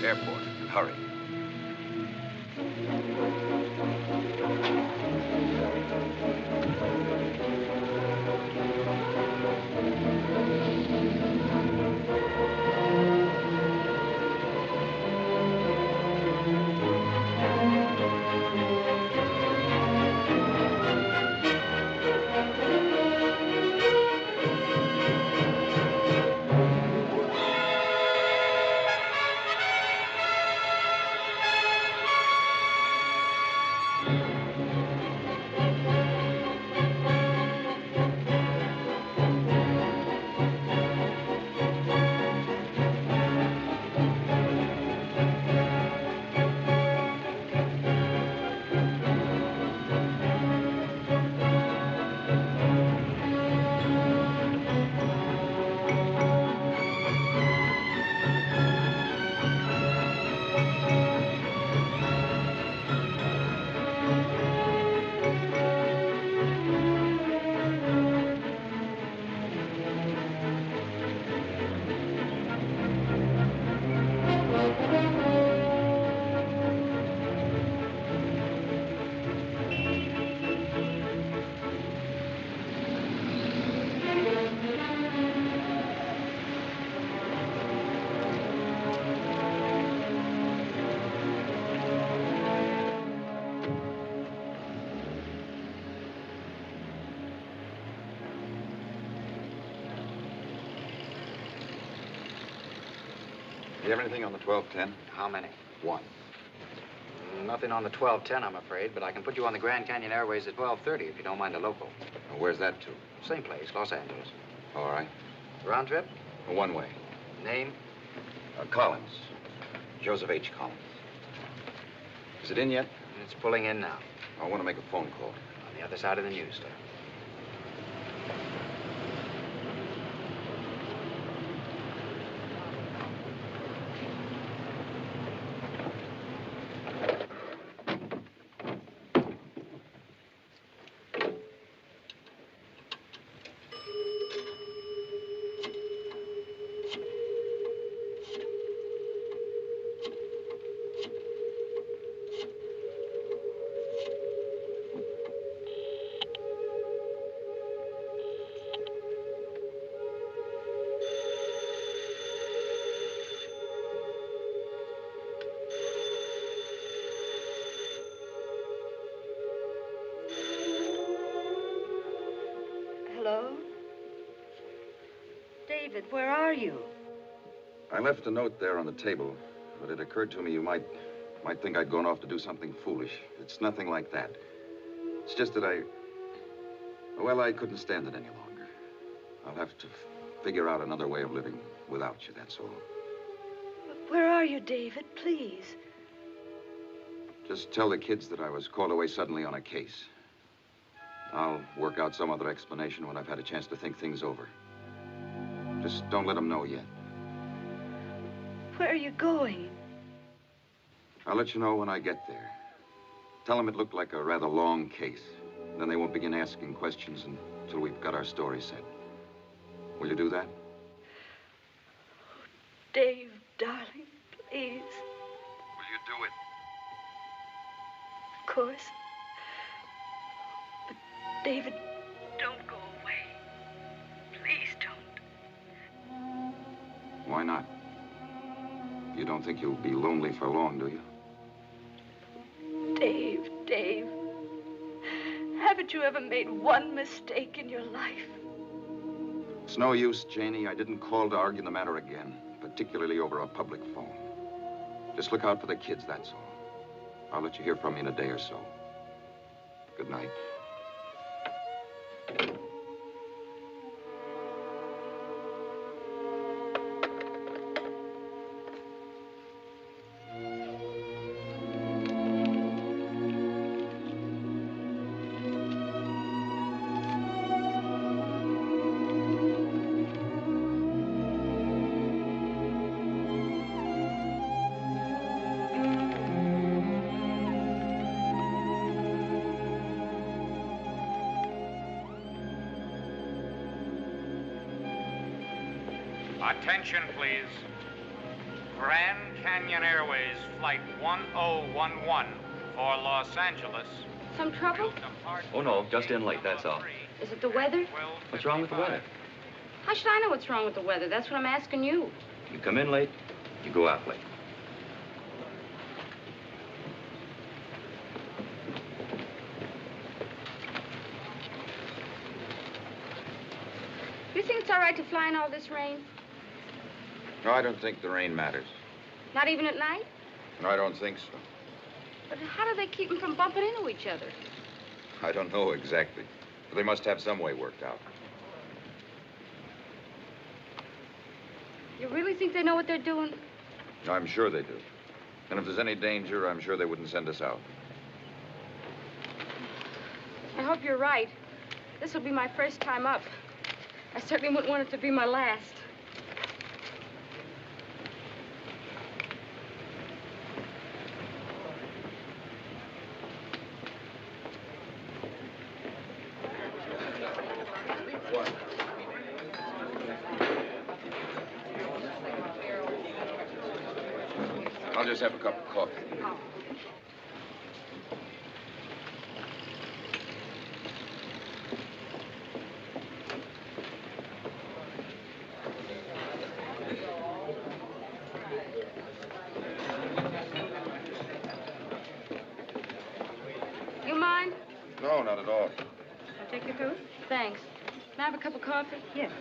Airport. Hurry. Do you have anything on the 1210? How many? One. Nothing on the 1210, I'm afraid, but I can put you on the Grand Canyon Airways at 12:30 if you don't mind a local. Well, where's that to? Same place, Los Angeles. All right. Round trip? One way. Name? Collins. Joseph H. Collins. Is it in yet? It's pulling in now. I want to make a phone call. On the other side of the news stand. Hello? David, where are you? I left a note there on the table, but it occurred to me you might think I'd gone off to do something foolish. It's nothing like that. It's just that I couldn't stand it any longer. I'll have to figure out another way of living without you, that's all. Where are you, David? Please. Just tell the kids that I was called away suddenly on a case. I'll work out some other explanation when I've had a chance to think things over. Just don't let them know yet. Where are you going? I'll let you know when I get there. Tell them it looked like a rather long case. Then they won't begin asking questions until we've got our story set. Will you do that? Oh, Dave, darling, please. Will you do it? Of course. But, David, don't go away. Please don't. Why not? You don't think you'll be lonely for long, do you? Dave, haven't you ever made one mistake in your life? It's no use, Janie. I didn't call to argue the matter again, particularly over a public phone. Just look out for the kids, that's all. I'll let you hear from me in a day or so. Good night. Attention, please. Grand Canyon Airways Flight 1011 for Los Angeles. Some trouble? Oh, no, just in late, that's all. Is it the weather? What's wrong with the weather? How should I know what's wrong with the weather? That's what I'm asking you. You come in late, you go out late. Do you think it's all right to fly in all this rain? No, I don't think the rain matters. Not even at night? No, I don't think so. But how do they keep them from bumping into each other? I don't know exactly. But they must have some way worked out. You really think they know what they're doing? I'm sure they do. And if there's any danger, I'm sure they wouldn't send us out. I hope you're right. This will be my first time up. I certainly wouldn't want it to be my last. I'll just have a cup of coffee. Oh. You mind? No, not at all. I'll take your food. Thanks. Can I have a cup of coffee? Yes.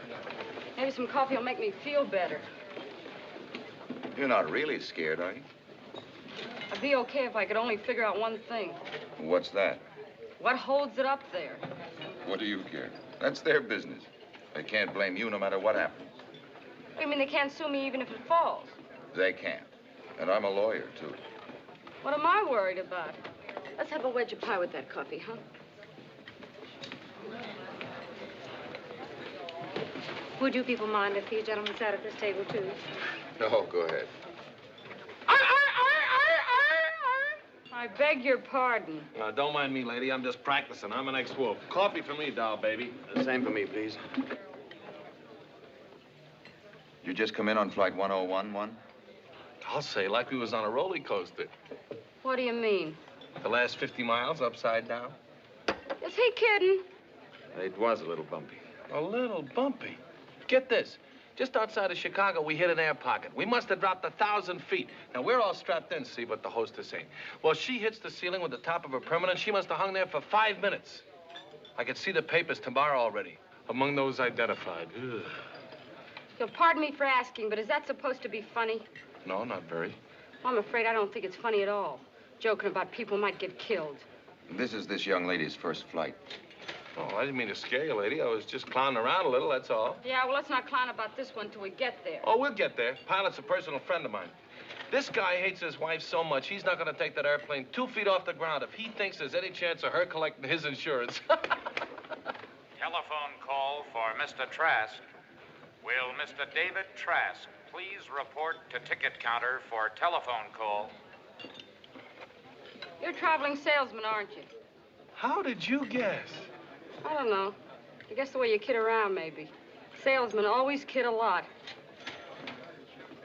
Maybe some coffee will make me feel better. You're not really scared, are you? I'd be okay if I could only figure out one thing. What's that? What holds it up there? What do you care? That's their business. They can't blame you no matter what happens. You mean they can't sue me even if it falls? They can't. And I'm a lawyer, too. What am I worried about? Let's have a wedge of pie with that coffee, huh? Would you people mind if you gentlemen sat at this table, too? No, go ahead. I beg your pardon. Don't mind me, lady. I'm just practicing. I'm an ex-wolf. Coffee for me, doll, baby. The same for me, please. You just come in on flight 1011? I'll say, like we was on a roller coaster. What do you mean? The last 50 miles upside down. Is he kidding? It was a little bumpy. A little bumpy. Get this. Just outside of Chicago, we hit an air pocket. We must have dropped 1,000 feet. Now, we're all strapped in, see, but the hostess ain't. Well, she hits the ceiling with the top of her permanent. She must have hung there for 5 minutes. I could see the papers tomorrow already. Among those identified. Ugh. You'll pardon me for asking, but is that supposed to be funny? No, not very. Well, I'm afraid I don't think it's funny at all. Joking about people who might get killed. This is this young lady's first flight. Oh, I didn't mean to scare you, lady. I was just clowning around a little, that's all. Yeah, well, let's not clown about this one till we get there. Oh, we'll get there. Pilot's a personal friend of mine. This guy hates his wife so much, he's not going to take that airplane 2 feet off the ground if he thinks there's any chance of her collecting his insurance. Telephone call for Mr. Trask. Will Mr. David Trask please report to ticket counter for telephone call? You're a traveling salesman, aren't you? How did you guess? I don't know. I guess the way you kid around, maybe. Salesmen always kid a lot.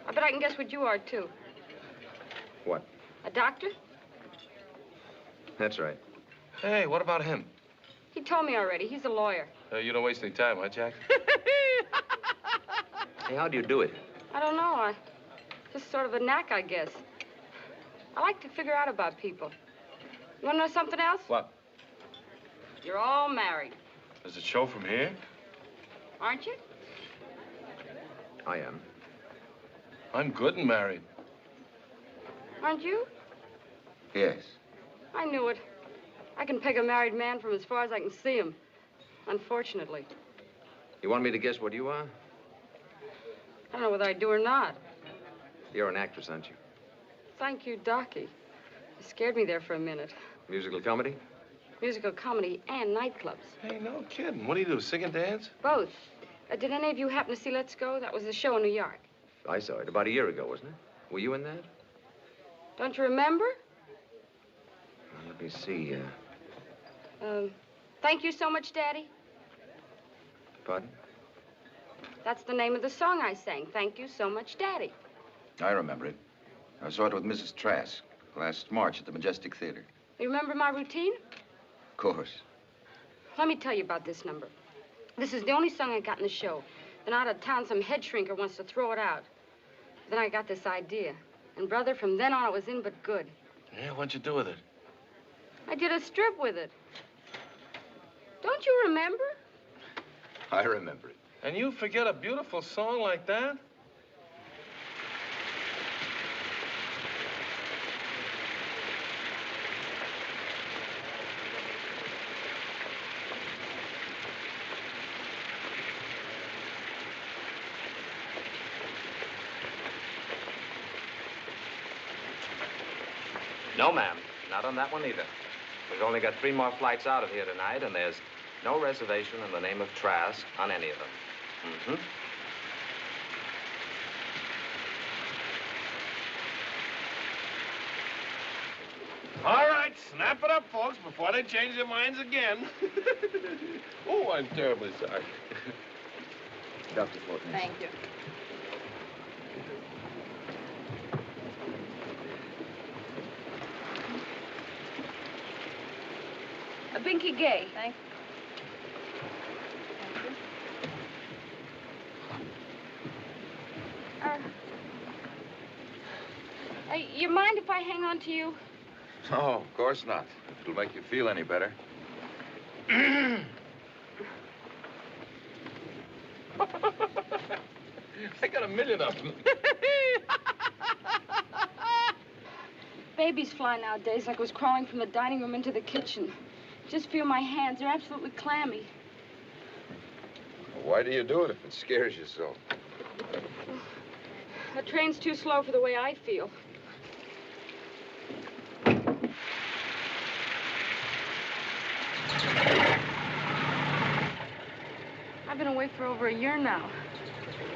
I bet I can guess what you are, too. What? A doctor? That's right. Hey, what about him? He told me already. He's a lawyer. You don't waste any time, huh, Jack? Hey, how do you do it? I don't know. Just sort of a knack, I guess. I like to figure out about people. You want to know something else? What? You're all married. Does it show from here? Aren't you? I am. I'm good and married. Aren't you? Yes. I knew it. I can peg a married man from as far as I can see him. Unfortunately. You want me to guess what you are? I don't know whether I do or not. You're an actress, aren't you? Thank you, Docky. You scared me there for a minute. Musical comedy? Musical comedy and nightclubs. Hey, no kidding. What do? Sing and dance? Both. Did any of you happen to see Let's Go? That was the show in New York. I saw it about a year ago, wasn't it? Were you in that? Don't you remember? Well, let me see. Thank you so much, Daddy. Pardon? That's the name of the song I sang. Thank you so much, Daddy. I remember it. I saw it with Mrs. Trask last March at the Majestic Theater. You remember my routine? Of course. Let me tell you about this number. This is the only song I got in the show. Then out of town, some head shrinker wants to throw it out. Then I got this idea. And, brother, from then on, it was in but good. Yeah, what'd you do with it? I did a strip with it. Don't you remember? I remember it. And you forget a beautiful song like that? No, ma'am. Not on that one either. We've only got 3 more flights out of here tonight, and there's no reservation in the name of Trask on any of them. Mm-hmm. All right, snap it up, folks, before they change their minds again. Oh, I'm terribly sorry. Dr. Fortness. Thank you. Binky Gay. Thank you. You mind if I hang on to you? No, of course not. If it'll make you feel any better. I got a million of them. Babies fly nowadays like I was crawling from the dining room into the kitchen. Just feel my hands. They're absolutely clammy. Why do you do it if it scares you so? The train's too slow for the way I feel. I've been away for over a year now.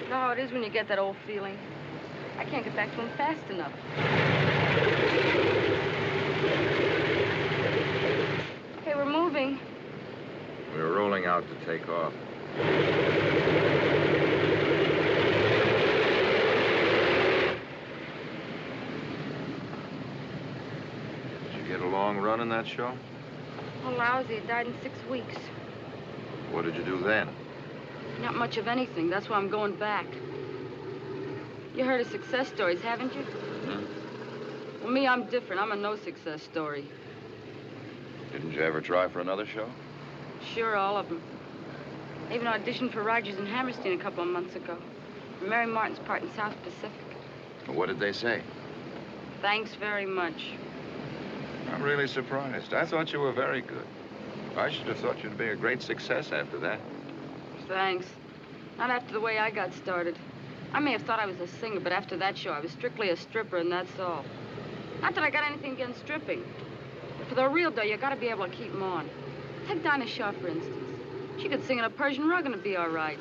You know how it is when you get that old feeling. I can't get back to him fast enough. Okay, we're moving. We're rolling out to take off. Did you get a long run in that show? Oh, lousy. It died in 6 weeks. What did you do then? Not much of anything. That's why I'm going back. You heard of success stories, haven't you? Hmm? Well, me, I'm different. I'm a no-success story. Didn't you ever try for another show? Sure, all of them. I even auditioned for Rogers and Hammerstein a couple of months ago. For Mary Martin's part in South Pacific. What did they say? Thanks very much. I'm really surprised. I thought you were very good. I should have thought you'd be a great success after that. Thanks. Not after the way I got started. I may have thought I was a singer, but after that show, I was strictly a stripper, and that's all. Not that I got anything against stripping. But for the real dough, you gotta be able to keep them on. Take Dinah Shaw, for instance. She could sing in a Persian rug and it'd be all right.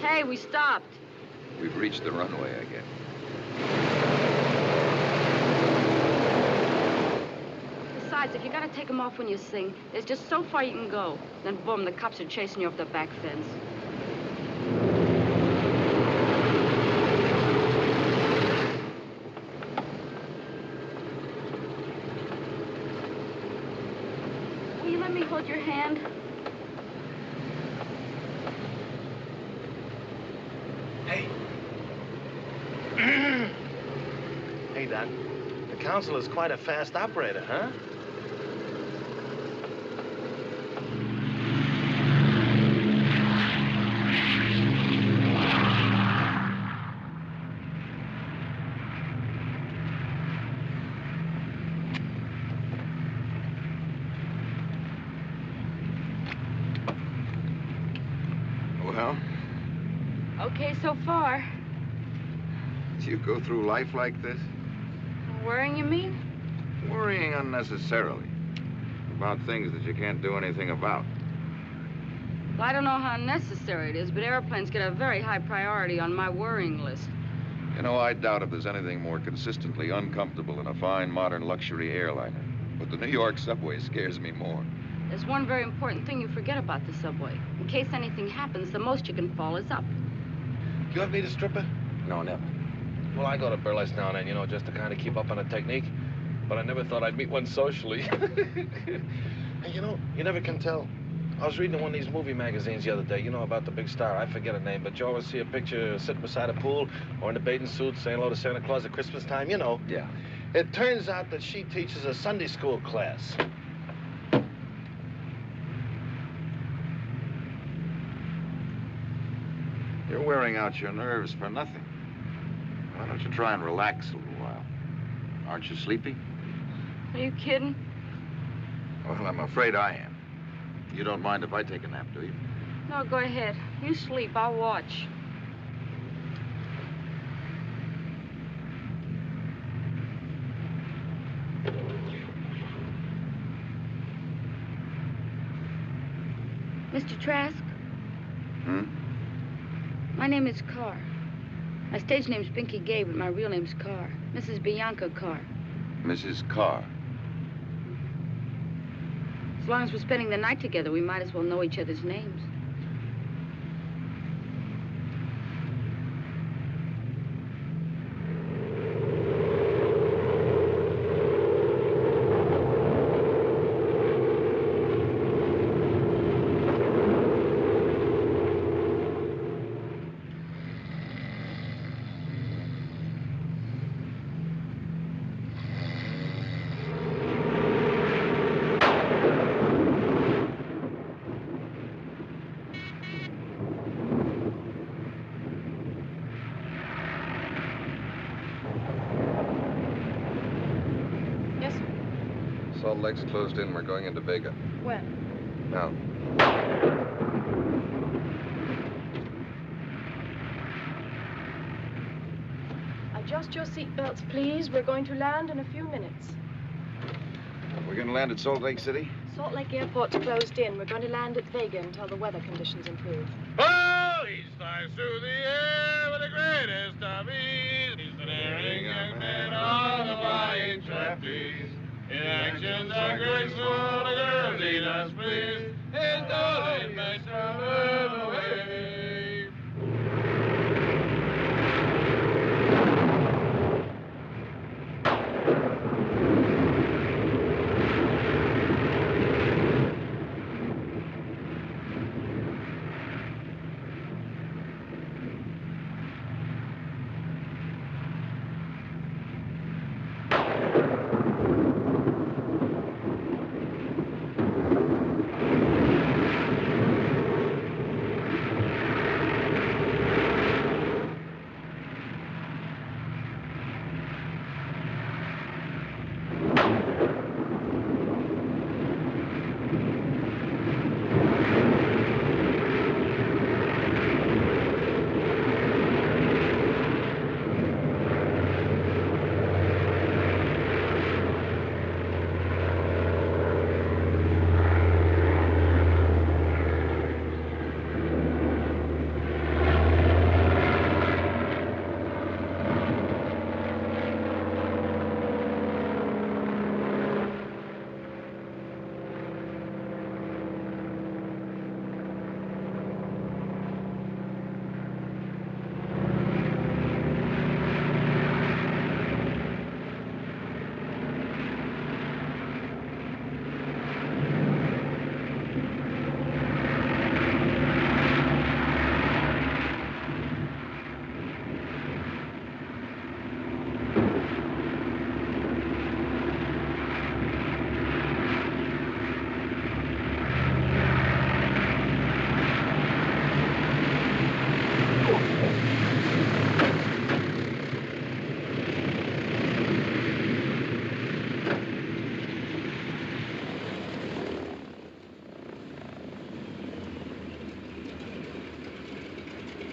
Hey, we stopped. We've reached the runway again. Besides, if you gotta take them off when you sing, there's just so far you can go. Then, boom, the cops are chasing you off the back fence. Will you let me hold your hand? Hey. Hey, Doc. The council is quite a fast operator, huh? Well, Okay, so far. do you go through life like this? Worrying, you mean? Worrying unnecessarily. About things that you can't do anything about. Well, I don't know how necessary it is, but airplanes get a very high priority on my worrying list. You know, I doubt if there's anything more consistently uncomfortable than a fine modern luxury airliner. But the New York subway scares me more. There's one very important thing you forget about the subway. In case anything happens, the most you can fall is up. You ever meet a stripper? No, never. Well, I go to burlesque now and then, you know, just to kind of keep up on the technique. But I never thought I'd meet one socially. And you know, you never can tell. I was reading one of these movie magazines the other day, you know, about the big star. I forget her name, but you always see a picture sitting beside a pool or in a bathing suit saying hello to Santa Claus at Christmas time, you know. Yeah. It turns out that she teaches a Sunday school class. You're wearing out your nerves for nothing. Why don't you try and relax a little while? Aren't you sleepy? Are you kidding? Well, I'm afraid I am. You don't mind if I take a nap, do you? No, go ahead. You sleep, I'll watch. Mr. Trask? Hmm? My name is Carr. My stage name's Binky Gay, but my real name's Carr. Mrs. Bianca Carr. Mrs. Carr. As long as we're spending the night together, we might as well know each other's names. Salt Lake's closed in. We're going into Vega. When? Now. Adjust your seatbelts, please. We're going to land in a few minutes. We're going to land at Salt Lake City? Salt Lake Airport's closed in. We're going to land at Vega until the weather conditions improve. Oh, he flies through the air with the greatest of ease. He's the daring young man on the flying trapeze. His actions are graceful, the girls he does please. His darling makes her live away.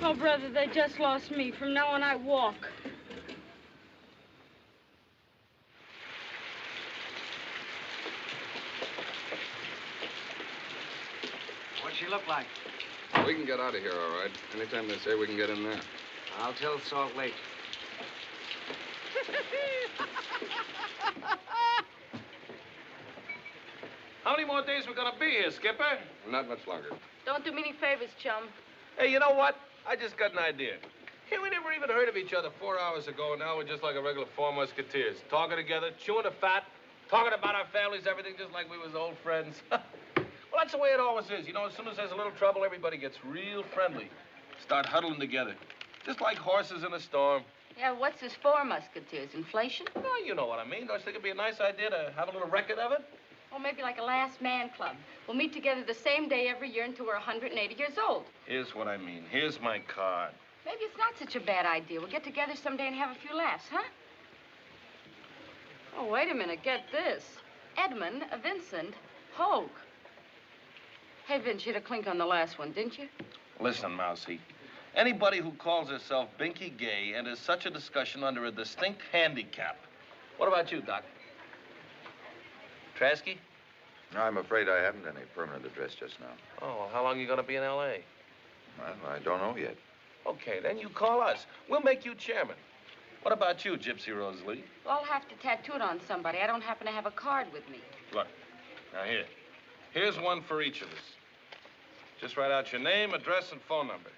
Oh, brother, they just lost me. From now on, I walk. What'd she look like? We can get out of here, all right. Anytime they say we can get in there. I'll tell Salt Lake. How many more days we gonna be here, Skipper? Not much longer. Don't do me any favors, chum. Hey, you know what? I just got an idea. Hey, we never even heard of each other 4 hours ago, and now we're just like a regular four musketeers. Talking together, chewing the fat, talking about our families, everything just like we was old friends. Well, that's the way it always is. You know, as soon as there's a little trouble, everybody gets real friendly. Start huddling together. Just like horses in a storm. Yeah, what's this for, musketeers? Inflation? No, you know what I mean. Don't you think it'd be a nice idea to have a little record of it? Or maybe like a last man club. We'll meet together the same day every year until we're 180 years old. Here's what I mean. Here's my card. Maybe it's not such a bad idea. We'll get together someday and have a few laughs, huh? Oh, wait a minute. Get this. Edmund, Vincent, Hoke. Hey, Vince, you had a clink on the last one, didn't you? Listen, Mousy. Anybody who calls herself Binky Gay enters such a discussion under a distinct handicap. What about you, Doc? Trasky? I'm afraid I haven't any permanent address just now. Oh, well, how long are you going to be in L.A.? Well, I don't know yet. Okay, then you call us. We'll make you chairman. What about you, Gypsy Rose Lee? Well, I'll have to tattoo it on somebody. I don't happen to have a card with me. Look, now here. Here's one for each of us. Just write out your name, address, and phone number.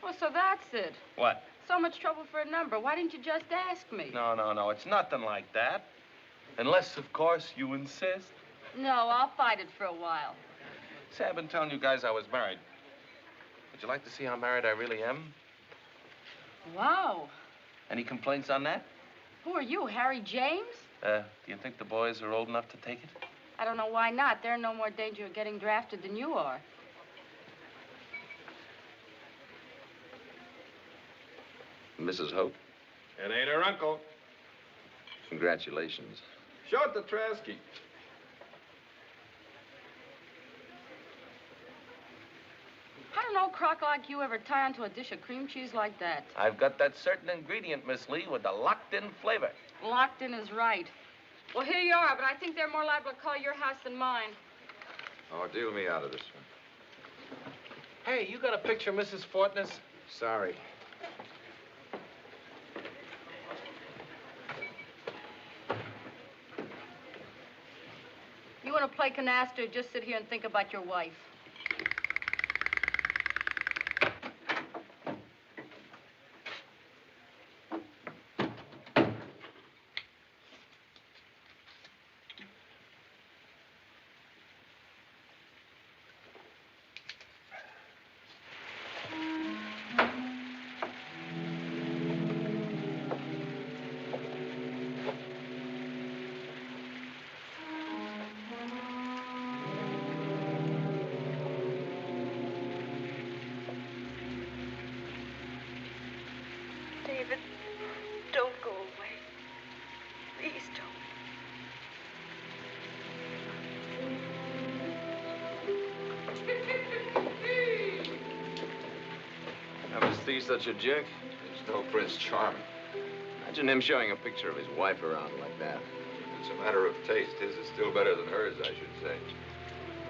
Oh, so that's it. What? So much trouble for a number. Why didn't you just ask me? No. It's nothing like that. Unless, of course, you insist. No, I'll fight it for a while. Say, I've been telling you guys I was married. Would you like to see how married I really am? Wow. Any complaints on that? Who are you, Harry James? Do you think the boys are old enough to take it? I don't know why not. They're in no more danger of getting drafted than you are. Mrs. Hoke? It ain't her uncle. Congratulations. Show it to Trasky. How did an old crock like you ever tie onto a dish of cream cheese like that? I've got that certain ingredient, Miss Lee, with the locked-in flavor. Locked in is right. Well, here you are, but I think they're more liable to call your house than mine. Oh, deal me out of this one. Hey, you got a picture of Mrs. Fortness? Sorry. You want to play canasta, just sit here and think about your wife. David, don't go away. Please don't. Was Steve such a jerk? He's no Prince Charming. Imagine him showing a picture of his wife around like that. It's a matter of taste. His is still better than hers, I should say.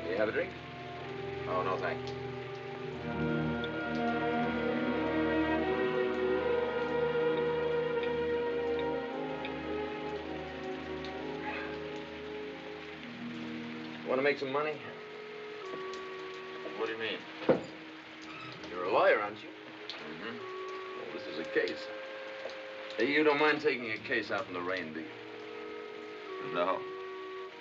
You have a drink? Oh, no, thanks. Want to make some money? What do you mean? You're a lawyer, aren't you? Mm-hmm. Well, this is a case. Hey, you don't mind taking a case out in the rain, do you? No.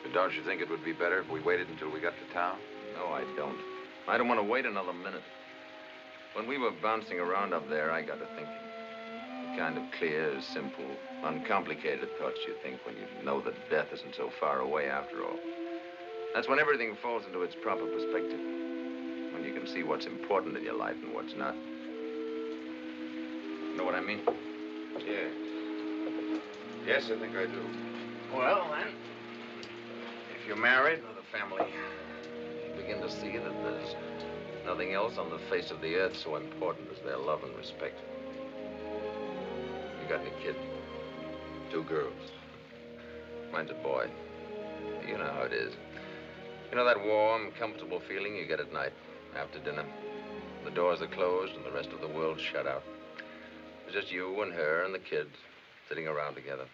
But don't you think it would be better if we waited until we got to town? No, I don't. I don't want to wait another minute. When we were bouncing around up there, I got to thinking. The kind of clear, simple, uncomplicated thoughts you think when you know that death isn't so far away after all. That's when everything falls into its proper perspective. When you can see what's important in your life and what's not. Know what I mean? Yeah. Yes, I think I do. Well, then, if you're married with a family, you begin to see that there's nothing else on the face of the earth so important as their love and respect. You got any kid? 2 girls. Mine's a boy. You know how it is. You know that warm, comfortable feeling you get at night after dinner? The doors are closed and the rest of the world shut out. It's just you and her and the kids sitting around together.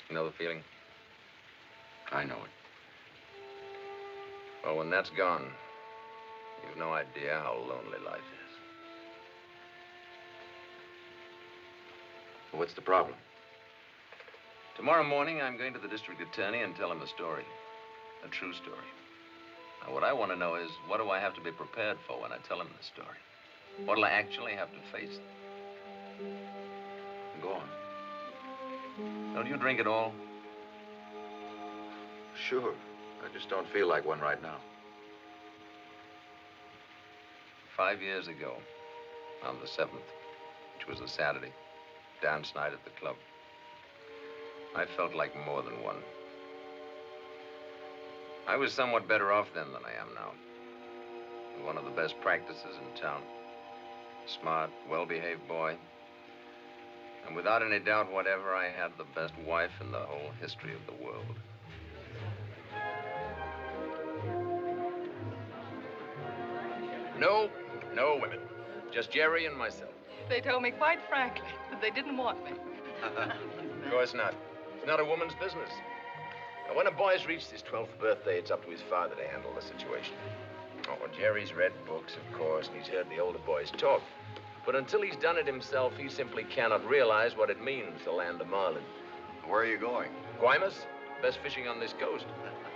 You know the feeling? I know it. Well, when that's gone, you've no idea how lonely life is. What's the problem? Tomorrow morning, I'm going to the district attorney and tell him a story. A true story. Now, what I want to know is, what do I have to be prepared for when I tell him the story? What'll I actually have to face? Go on. Don't you drink at all? Sure. I just don't feel like one right now. 5 years ago, on the 7th, which was a Saturday, dance night at the club, I felt like more than one. I was somewhat better off then than I am now. One of the best practices in town. Smart, well-behaved boy. And without any doubt whatever, I had the best wife in the whole history of the world. No women. Just Jerry and myself. They told me quite frankly that they didn't want me. Of course not. It's not a woman's business. Now, when a boy's reached his 12th birthday, it's up to his father to handle the situation. Oh, Jerry's read books, of course, and he's heard the older boys talk. But until he's done it himself, he simply cannot realize what it means to land a marlin. Where are you going? Guaymas? Best fishing on this coast.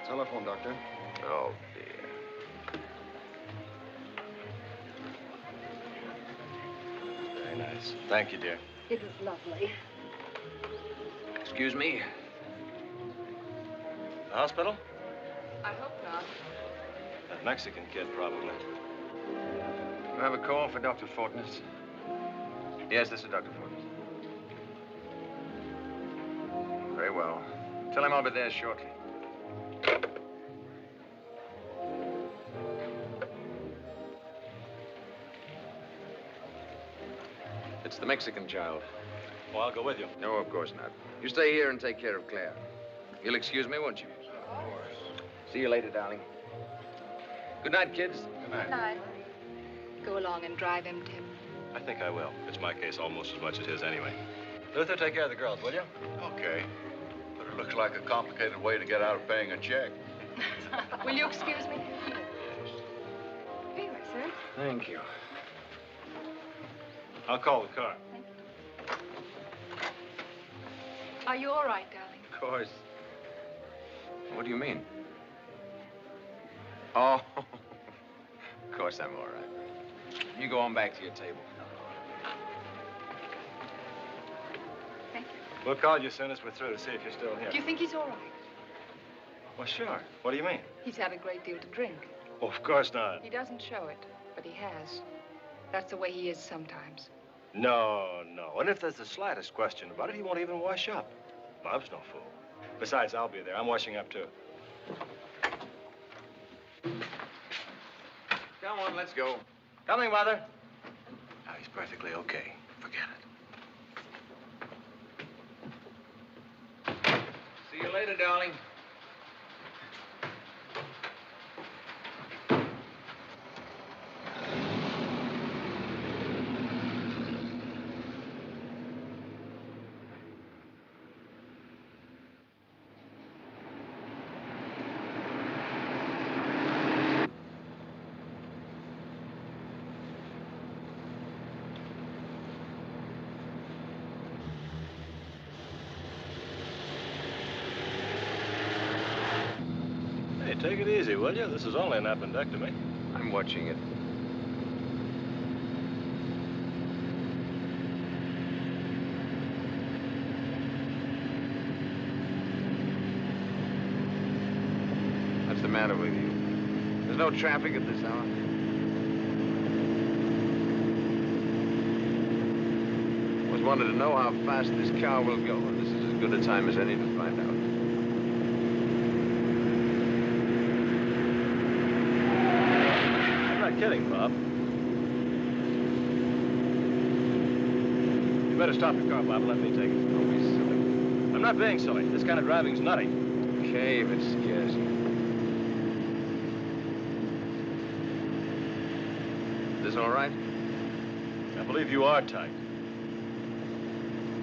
Telephone, Doctor. Oh, dear. Very nice. Thank you, dear. It was lovely. Excuse me. The hospital? I hope not. That Mexican kid, probably. You have a call for Dr. Fortness? Yes, this is Dr. Fortness. Very well. Tell him I'll be there shortly. It's the Mexican child. Well, I'll go with you. No, of course not. You stay here and take care of Claire. You'll excuse me, won't you? Of course. See you later, darling. Good night, kids. Good night. Good night. Go along and drive him, Tim. I think I will. It's my case almost as much as his anyway. Luther, take care of the girls, will you? Okay. But it looks like a complicated way to get out of paying a check. Will you excuse me? Here, sir. Thank you. I'll call the car. Are you all right, darling? Of course. What do you mean? Oh, of course I'm all right. You go on back to your table. Thank you. We'll call you as soon as we're through to see if you're still here. Do you think he's all right? Well, sure. What do you mean? He's had a great deal to drink. Oh, of course not. He doesn't show it, but he has. That's the way he is sometimes. No. And if there's the slightest question about it, he won't even wash up. Bob's no fool. Besides, I'll be there. I'm washing up, too. Come on, let's go. Coming, Mother. Now, he's perfectly okay. Forget it. See you later, darling. Take it easy, will you? This is only an appendectomy. I'm watching it. What's the matter with you? There's no traffic at this hour. Always wanted to know how fast this car will go, and this is as good a time as any to find out. Kidding, Bob. You better stop the car, Bob, and let me take it. Don't be silly. I'm not being silly. This kind of driving's nutty. Okay, if it scares you. Is this all right? I believe you are tight.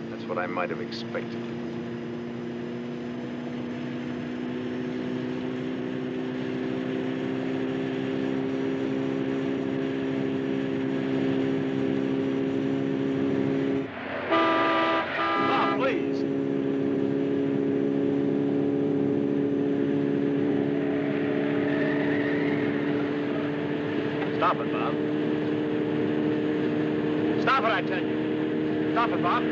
That's what I might have expected. Stop it, I tell you. Stop it, Bob.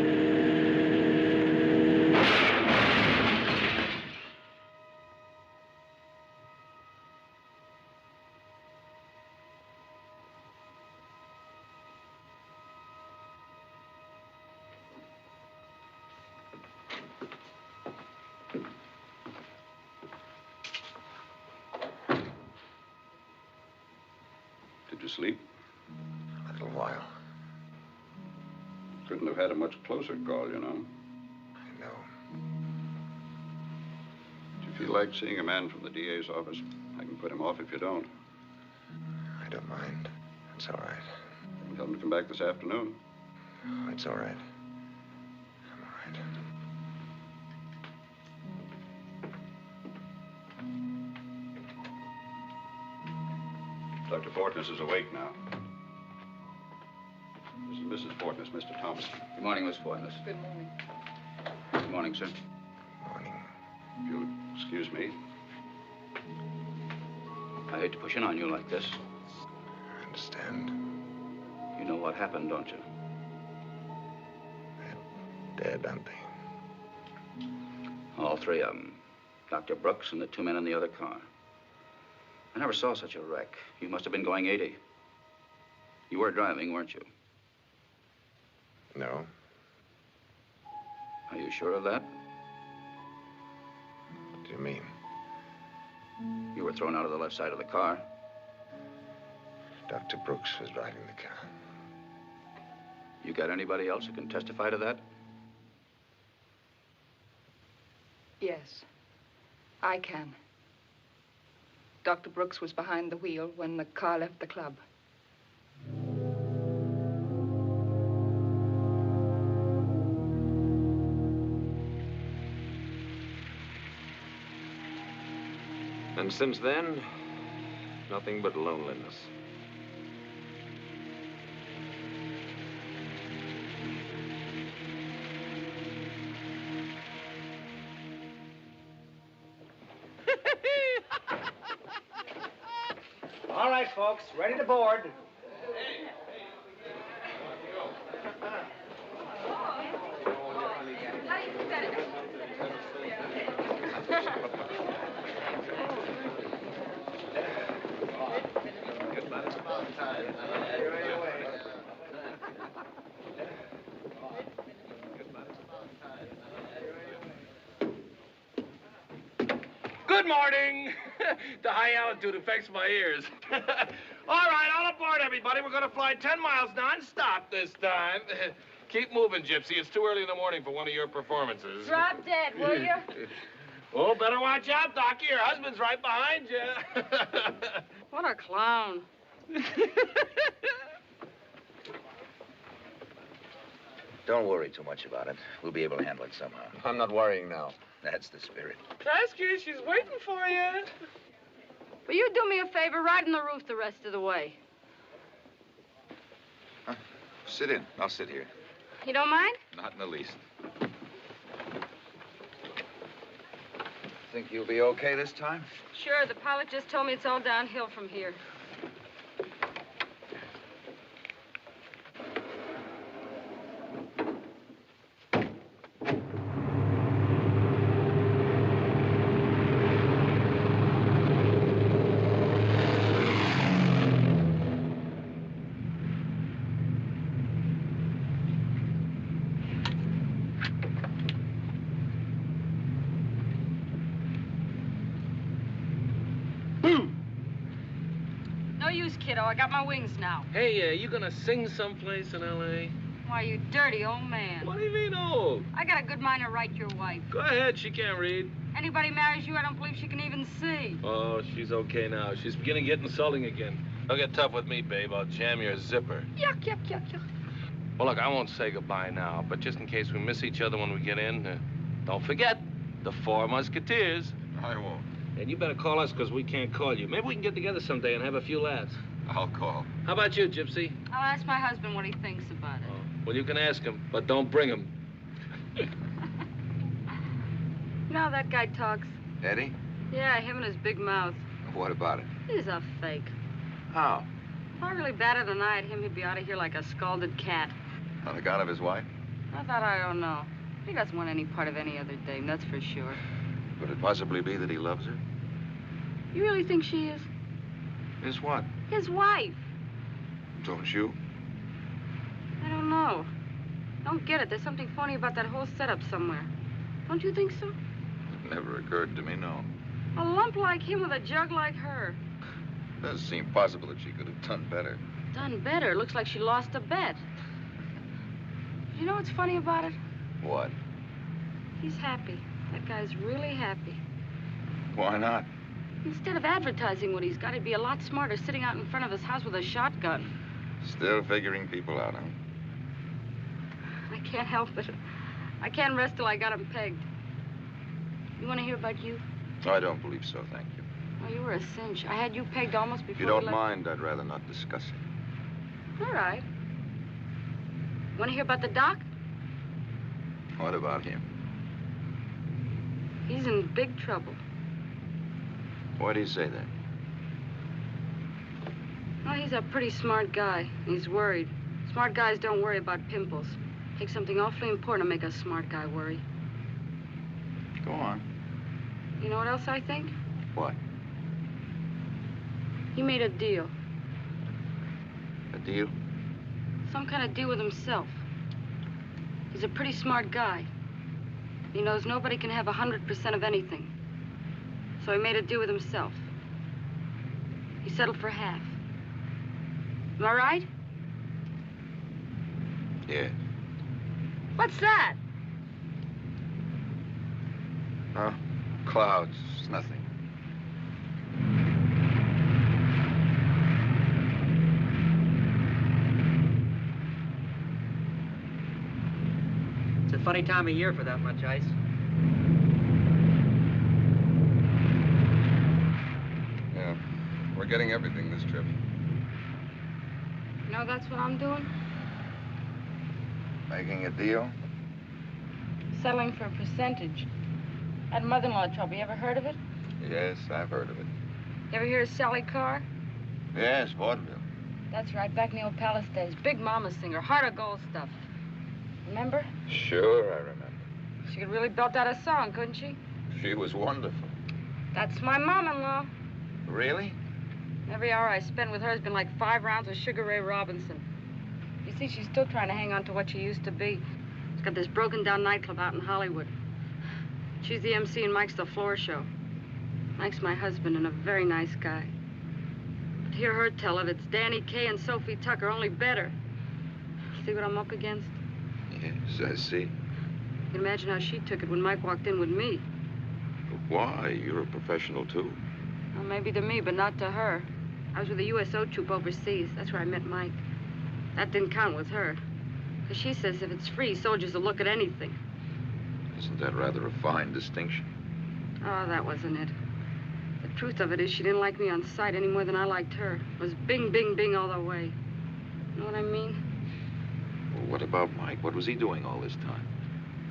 Did you sleep? A little while. Couldn't have had a much closer call, you know. I know. Do you feel like seeing a man from the DA's office? I can put him off if you don't. I don't mind. It's all right. Tell him to come back this afternoon. Oh, it's all right. I'm all right. Dr. Fortness is awake now. This is Mrs. Fortness, Mr. Thompson. Good morning, Miss Fortness. Good morning. Good morning, sir. Morning. If you'll excuse me. I hate to push in on you like this. I understand. You know what happened, don't you? They're dead, aren't they? All three of them. Dr. Brooks and the two men in the other car. I never saw such a wreck. You must have been going 80. You were driving, weren't you? No. Are you sure of that? What do you mean? You were thrown out of the left side of the car. Dr. Brooks was driving the car. You got anybody else who can testify to that? Yes, I can. Dr. Brooks was behind the wheel when the car left the club. And since then, nothing but loneliness. All right, folks, ready to board. Good morning. The high altitude affects my ears. All right, all aboard, everybody. We're going to fly 10 miles non-stop this time. Keep moving, Gypsy. It's too early in the morning for one of your performances. Drop dead, will you? Oh, better watch out, Doc. Your husband's right behind you. What a clown. Don't worry too much about it. We'll be able to handle it somehow. I'm not worrying now. That's the spirit. Trask here, she's waiting for you. Will you do me a favor? Ride on the roof the rest of the way. Sit in. I'll sit here. You don't mind? Not in the least. Think you'll be okay this time? Sure, the pilot just told me it's all downhill from here. No use, kiddo. I got my wings now. Hey, you gonna sing someplace in L.A.? Why, you dirty old man. What do you mean, old? I got a good mind to write your wife. Go ahead, she can't read. Anybody marries you, I don't believe she can even see. Oh, she's okay now. She's beginning to get insulting again. Don't get tough with me, babe. I'll jam your zipper. Yuck, yuck, yuck, yuck. Well, look, I won't say goodbye now, but just in case we miss each other when we get in, don't forget the 4 Musketeers. I won't. And you better call us, because we can't call you. Maybe we can get together someday and have a few laughs. I'll call. How about you, Gypsy? I'll ask my husband what he thinks about it. Oh, well, you can ask him, but don't bring him. You know how that guy talks? Eddie? Yeah, him and his big mouth. What about it? He's a fake. How? If I really batted an eye at him, he'd be out of here like a scalded cat. On account of his wife? That I don't know. He doesn't want any part of any other dame, that's for sure. Could it possibly be that he loves her? You really think she is? Is what? His wife. Don't you? I don't know. Don't get it. There's something phony about that whole setup somewhere. Don't you think so? It never occurred to me, no. A lump like him with a jug like her. It does seem possible that she could have done better. Done better. Looks like she lost a bet. You know what's funny about it? What? He's happy. That guy's really happy. Why not? Instead of advertising what he's got, he'd be a lot smarter sitting out in front of his house with a shotgun. Still figuring people out, huh? I can't help it. I can't rest till I got him pegged. You want to hear about you? I don't believe so, thank you. Oh, you were a cinch. I had you pegged almost before If you don't we left. mind, I'd rather not discuss it. All right. Want to hear about the doc? What about him? He's in big trouble. Why do you say that? Well, he's a pretty smart guy. He's worried. Smart guys don't worry about pimples. Takes something awfully important to make a smart guy worry. Go on. You know what else I think? What? He made a deal. A deal? Some kind of deal with himself. He's a pretty smart guy. He knows nobody can have 100% of anything. So he made a deal with himself. He settled for half. Am I right? Yeah. What's that? Oh, clouds. It's nothing. It's a funny time of year for that much ice. Yeah. We're getting everything this trip. You know that's what I'm doing? Making a deal? Settling for a percentage. That mother-in-law trouble, you ever heard of it? Yes, I've heard of it. You ever hear of Sally Carr? Yes, vaudeville. That's right, back in the old palace days. Big mama singer, heart of gold stuff. Remember? Sure, I remember. She could really belt out a song, couldn't she? She was wonderful. That's my mom-in-law. Really? Every hour I spend with her has been like 5 rounds with Sugar Ray Robinson. You see, she's still trying to hang on to what she used to be. She's got this broken-down nightclub out in Hollywood. She's the MC and Mike's the floor show. Mike's my husband and a very nice guy. But to hear her tell it, it's Danny Kaye and Sophie Tucker, only better. See what I'm up against? Yes, I see. You can imagine how she took it when Mike walked in with me. But why? You're a professional, too. Well, maybe to me, but not to her. I was with the USO troop overseas. That's where I met Mike. That didn't count with her. Because she says if it's free, soldiers will look at anything. Isn't that rather a fine distinction? Oh, that wasn't it. The truth of it is she didn't like me on sight any more than I liked her. It was bing, bing, bing all the way. You know what I mean? Well, what about Mike? What was he doing all this time?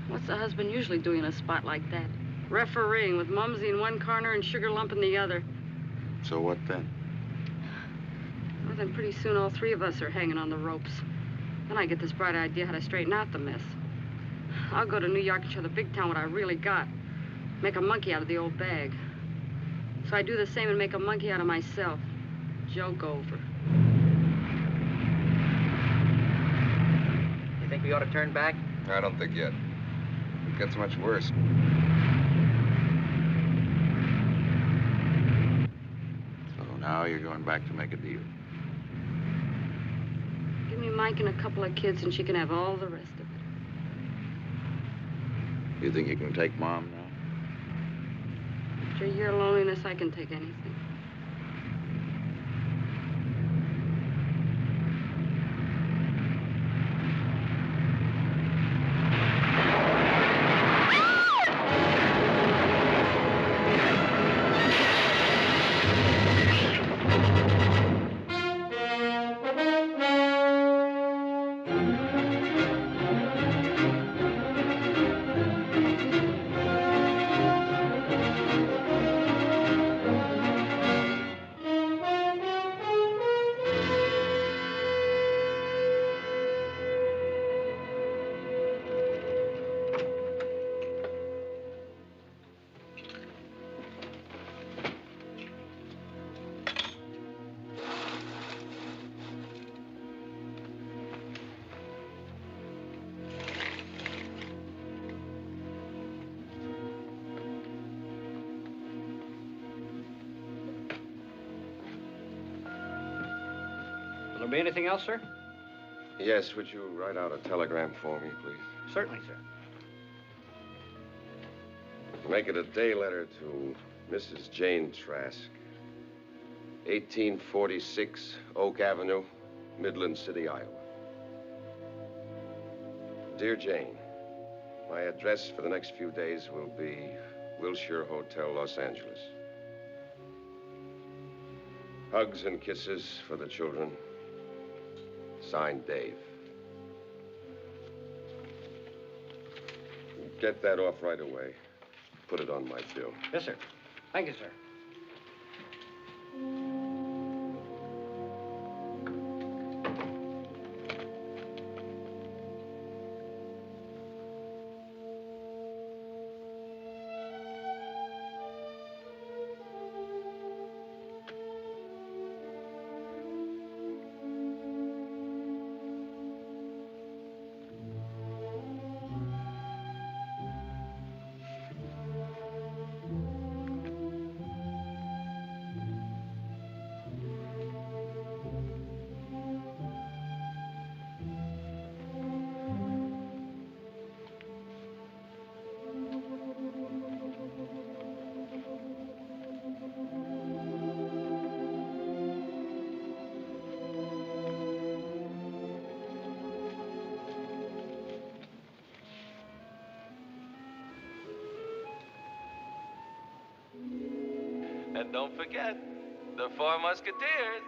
What's the husband usually doing in a spot like that? Refereeing with Mumsy in one corner and Sugar Lump in the other. So what then? Well, then pretty soon all 3 of us are hanging on the ropes. Then I get this bright idea how to straighten out the mess. I'll go to New York and show the big town what I really got. Make a monkey out of the old bag. So I do the same and make a monkey out of myself. Joke over. You think we ought to turn back? I don't think yet. It gets much worse. So now you're going back to make a deal. Give me Mike and a couple of kids and she can have all the rest of it. You think you can take Mom now? After a year of loneliness, I can take anything. Will there be anything else, sir? Yes, would you write out a telegram for me, please? Certainly, sir. Make it a day letter to Mrs. Jane Trask, 1846 Oak Avenue, Midland City, Iowa. Dear Jane, my address for the next few days will be Wilshire Hotel, Los Angeles. Hugs and kisses for the children. Signed, Dave. Get that off right away. Put it on my bill. Yes, sir. Thank you, sir. And don't forget, the Four Musketeers.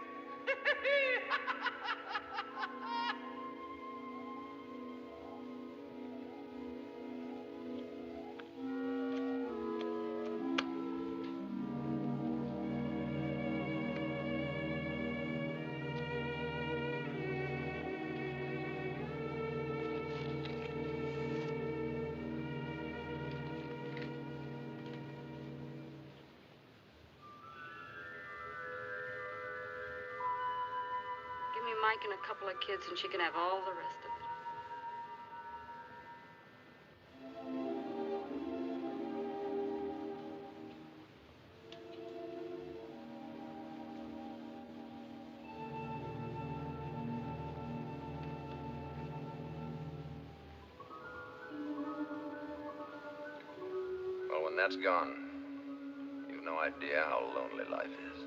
Give me Mike and a couple of kids, and she can have all the rest of it. Well, when that's gone, you've no idea how lonely life is.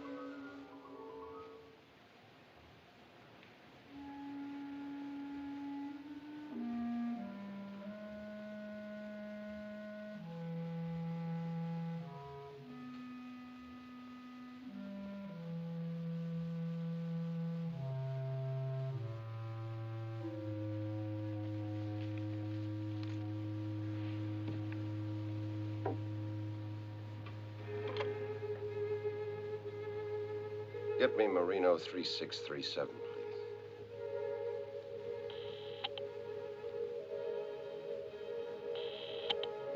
Get me Marino 3637, please.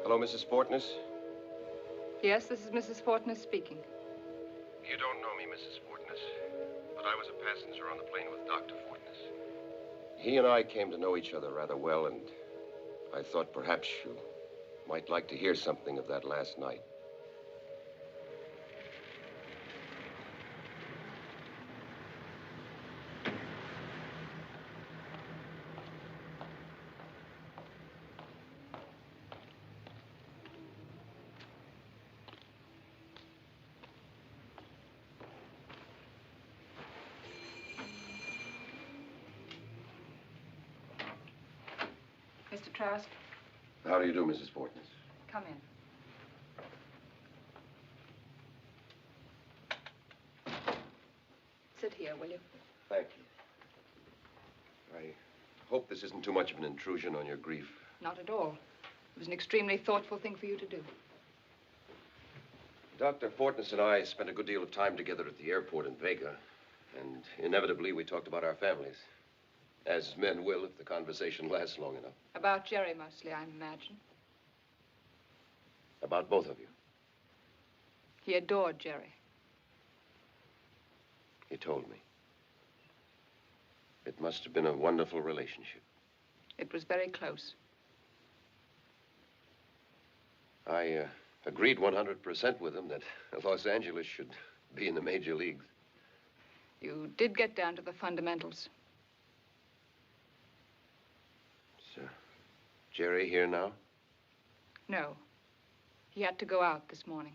Hello, Mrs. Fortness? Yes, this is Mrs. Fortness speaking. You don't know me, Mrs. Fortness, but I was a passenger on the plane with Dr. Fortness. He and I came to know each other rather well, and I thought perhaps you might like to hear something of that last night. Mr. Trask, How do you do, Mrs. Fortness? come in. Sit here, will you? Thank you. I hope this isn't too much of an intrusion on your grief. Not at all. It was an extremely thoughtful thing for you to do. Dr. Fortness and I spent a good deal of time together at the airport in Vega, and inevitably we talked about our families. As men will if the conversation lasts long enough. About Jerry mostly, I imagine. About both of you. He adored Jerry. He told me. It must have been a wonderful relationship. It was very close. I agreed 100% with him that Los Angeles should be in the major leagues. You did get down to the fundamentals. Is Jerry here now? No. He had to go out this morning.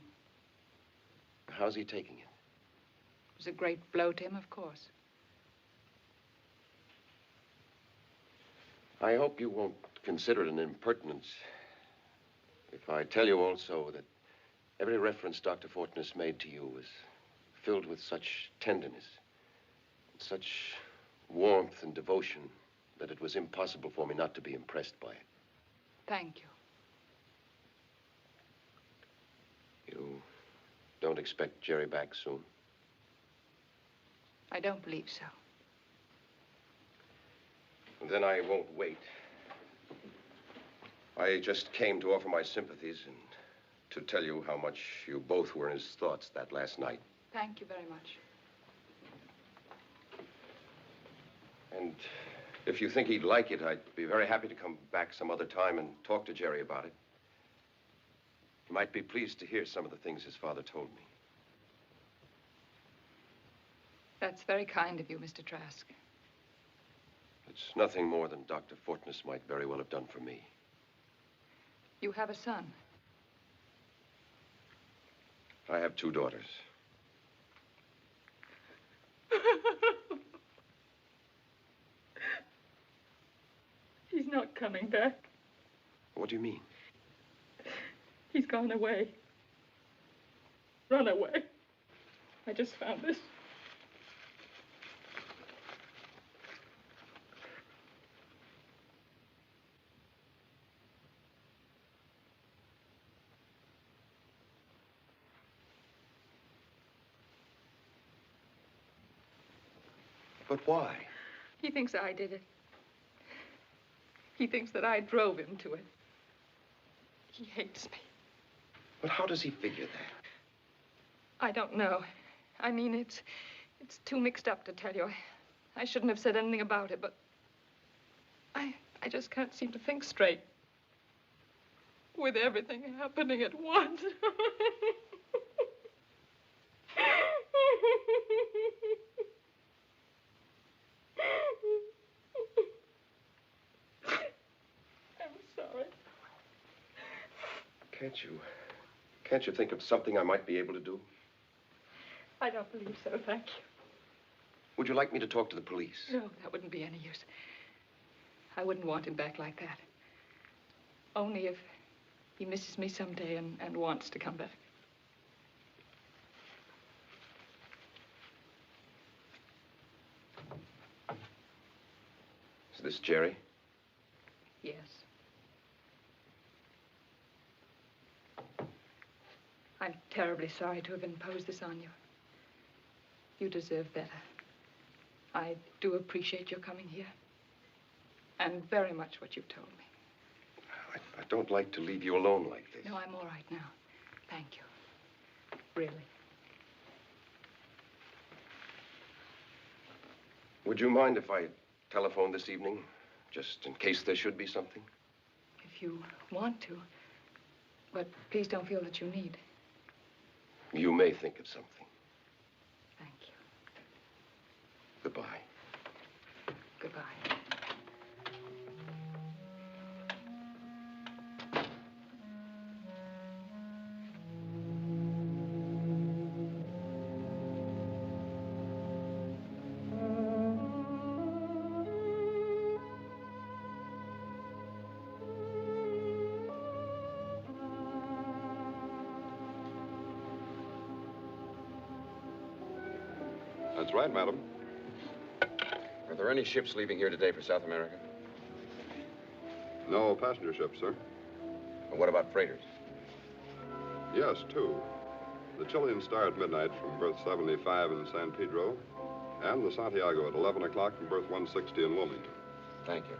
How's he taking it? It was a great blow to him, of course. I hope you won't consider it an impertinence if I tell you also that every reference Dr. Fortness made to you was filled with such tenderness, such warmth and devotion that it was impossible for me not to be impressed by it. Thank you. You don't expect Jerry back soon? I don't believe so. Then I won't wait. I just came to offer my sympathies and to tell you how much you both were in his thoughts that last night. Thank you very much. And if you think he'd like it, I'd be very happy to come back some other time and talk to Jerry about it. He might be pleased to hear some of the things his father told me. That's very kind of you, Mr. Trask. It's nothing more than Dr. Fortness might very well have done for me. You have a son. I have 2 daughters. He's not coming back. What do you mean? He's gone away. Run away. I just found this. But why? He thinks I did it. He thinks that I drove him to it. He hates me. But how does he figure that? I don't know. I mean, it's too mixed up to tell you. I shouldn't have said anything about it, but I just can't seem to think straight. With everything happening at once. Can't you think of something I might be able to do? I don't believe so, thank you. Would you like me to talk to the police? No, that wouldn't be any use. I wouldn't want him back like that. Only if he misses me someday and wants to come back. Is this Jerry? Yes. I'm terribly sorry to have imposed this on you. You deserve better. I do appreciate your coming here. And very much what you've told me. I don't like to leave you alone like this. No, I'm all right now. Thank you. Really. Would you mind if I telephoned this evening? Just in case there should be something? If you want to. But please don't feel that you need. You may think of something. Thank you. Goodbye. Goodbye. That's right, madam. Are there any ships leaving here today for South America? No passenger ships, sir. Well, what about freighters? Yes, 2. The Chilean Star at midnight from berth 75 in San Pedro, and the Santiago at 11 o'clock from berth 160 in Wilmington. Thank you.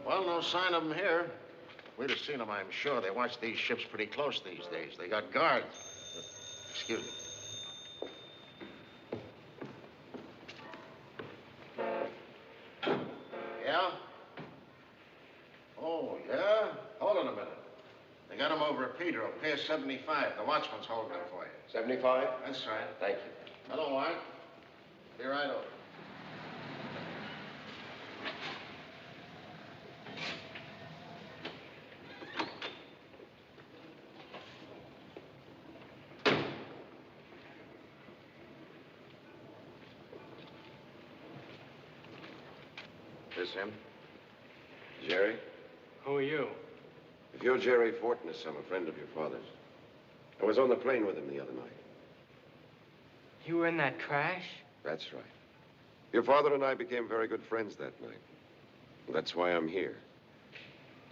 Well, no sign of them here. We'd have seen them, I'm sure. They watch these ships pretty close these days. They got guards. Excuse me. Yeah? Oh, yeah? Hold on a minute. They got them over a pier. Pedro. Pier 75. The watchman's holding it for you. 75? That's right. Thank you. Hello, Mike. Be right over. This him? Jerry? Who are you? If you're Jerry Fortness, I'm a friend of your father's. I was on the plane with him the other night. You were in that crash? That's right. Your father and I became very good friends that night. That's why I'm here.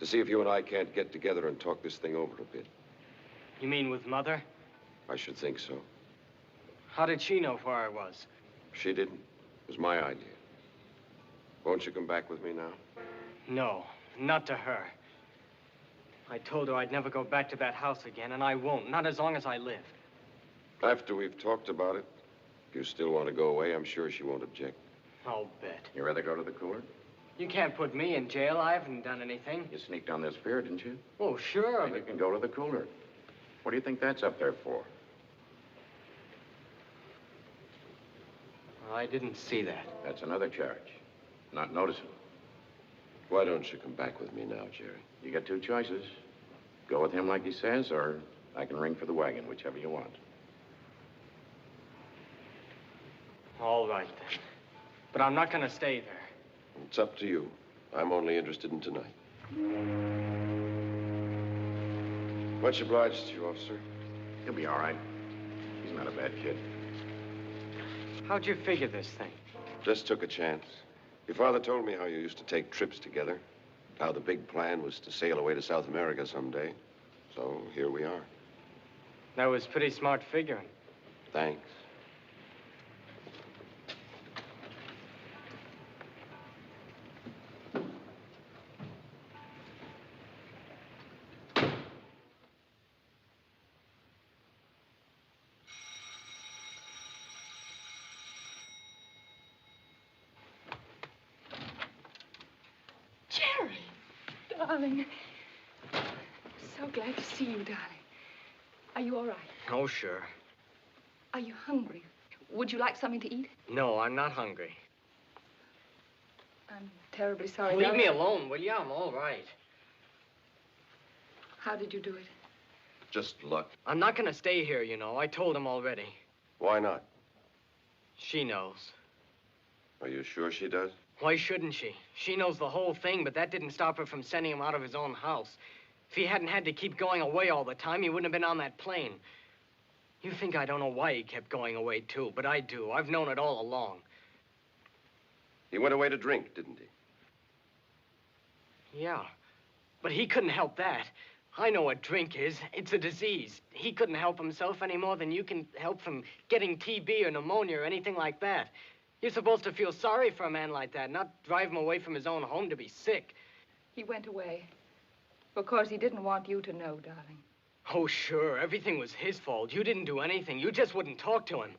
To see if you and I can't get together and talk this thing over a bit. You mean with Mother? I should think so. How did she know where I was? She didn't. It was my idea. Won't you come back with me now? No, not to her. I told her I'd never go back to that house again, and I won't, not as long as I live. After we've talked about it, if you still want to go away, I'm sure she won't object. I'll bet. You rather go to the cooler? You can't put me in jail. I haven't done anything. You sneaked down this pier, didn't you? Oh, sure. Then you can go to the cooler. What do you think that's up there for? I didn't see that. That's another charge. Not noticing. Why don't you come back with me now, Jerry? You got two choices. Go with him like he says, or I can ring for the wagon, whichever you want. All right, then. But I'm not going to stay there. It's up to you. I'm only interested in tonight. Much obliged to you, officer. He'll be all right. He's not a bad kid. How'd you figure this thing? Just took a chance. Your father told me how you used to take trips together. How the big plan was to sail away to South America someday. So here we are. That was pretty smart figuring. Thanks. Jerry, darling. So glad to see you, darling. Are you all right? Oh, sure. Are you hungry? Would you like something to eat? No, I'm not hungry. I'm terribly sorry. Leave darling. me alone, will you? I'm all right. How did you do it? Just luck. I'm not going to stay here, you know. I told him already. Why not? She knows. Are you sure she does? Why shouldn't she? She knows the whole thing, but that didn't stop her from sending him out of his own house. If he hadn't had to keep going away all the time, he wouldn't have been on that plane. You think I don't know why he kept going away, too, but I do. I've known it all along. He went away to drink, didn't he? Yeah, but he couldn't help that. I know what drink is. It's a disease. He couldn't help himself any more than you can help from getting TB or pneumonia or anything like that. You're supposed to feel sorry for a man like that, not drive him away from his own home to be sick. He went away because he didn't want you to know, darling. Oh, sure. Everything was his fault. You didn't do anything. You just wouldn't talk to him.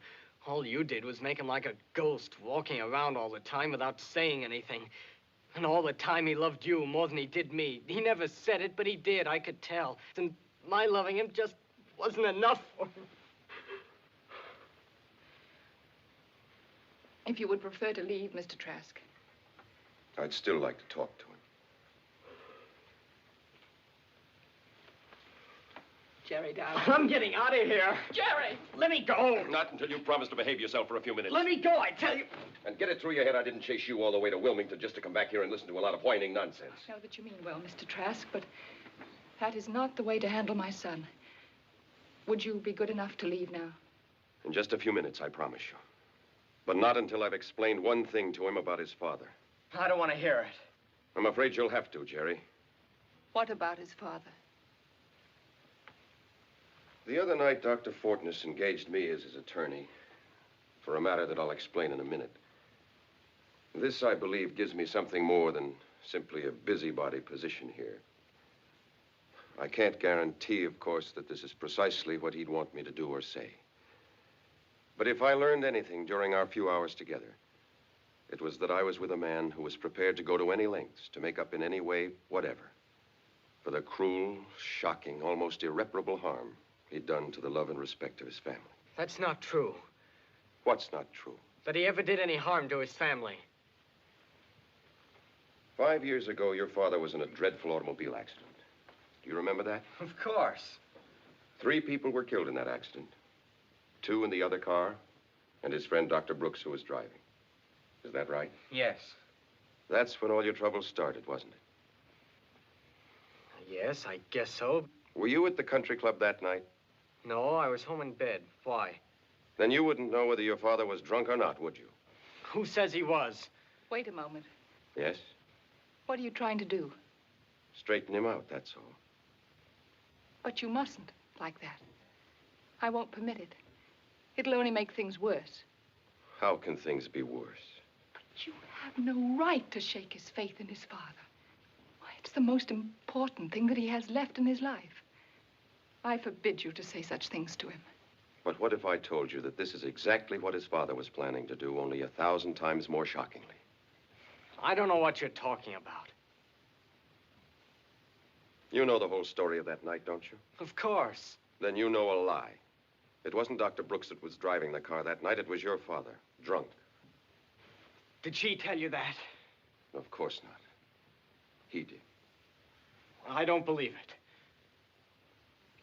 All you did was make him like a ghost, walking around all the time without saying anything. And all the time he loved you more than he did me. He never said it, but he did. I could tell. And my loving him just wasn't enough for him. If you would prefer to leave, Mr. Trask. I'd still like to talk to him. Jerry, darling. I'm getting out of here. Jerry, let me go. Not until you promise to behave yourself for a few minutes. Let me go, I tell you. And get it through your head I didn't chase you all the way to Wilmington just to come back here and listen to a lot of whining nonsense. I know that you mean well, Mr. Trask, but that is not the way to handle my son. Would you be good enough to leave now? In just a few minutes, I promise you. But not until I've explained one thing to him about his father. I don't want to hear it. I'm afraid you'll have to, Jerry. What about his father? The other night, Dr. Fortness engaged me as his attorney for a matter that I'll explain in a minute. This, I believe, gives me something more than simply a busybody position here. I can't guarantee, of course, that this is precisely what he'd want me to do or say. But if I learned anything during our few hours together, it was that I was with a man who was prepared to go to any lengths to make up in any way, whatever, for the cruel, shocking, almost irreparable harm he'd done to the love and respect of his family. That's not true. What's not true? That he ever did any harm to his family. 5 years ago, your father was in a dreadful automobile accident. Do you remember that? Of course. 3 people were killed in that accident. 2 in the other car, and his friend Dr. Brooks, who was driving. Is that right? Yes. That's when all your trouble started, wasn't it? Yes, I guess so. Were you at the country club that night? No, I was home in bed. Why? Then you wouldn't know whether your father was drunk or not, would you? Who says he was? Wait a moment. Yes? What are you trying to do? Straighten him out, that's all. But you mustn't like that. I won't permit it. It'll only make things worse. How can things be worse? But you have no right to shake his faith in his father. Why, it's the most important thing that he has left in his life. I forbid you to say such things to him. But what if I told you that this is exactly what his father was planning to do, only 1,000 times more shockingly? I don't know what you're talking about. You know the whole story of that night, don't you? Of course. Then you know a lie. It wasn't Dr. Brooks that was driving the car that night. It was your father, drunk. Did she tell you that? Of course not. He did. I don't believe it.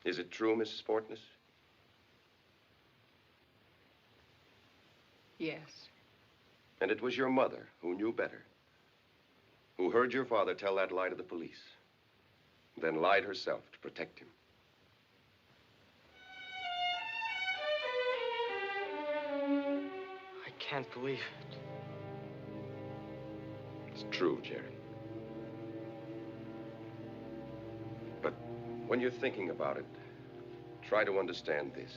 Is it true, Mrs. Fortness? Yes. And it was your mother, who knew better, who heard your father tell that lie to the police, then lied herself to protect him. I can't believe it. It's true, Jerry. But when you're thinking about it, try to understand this.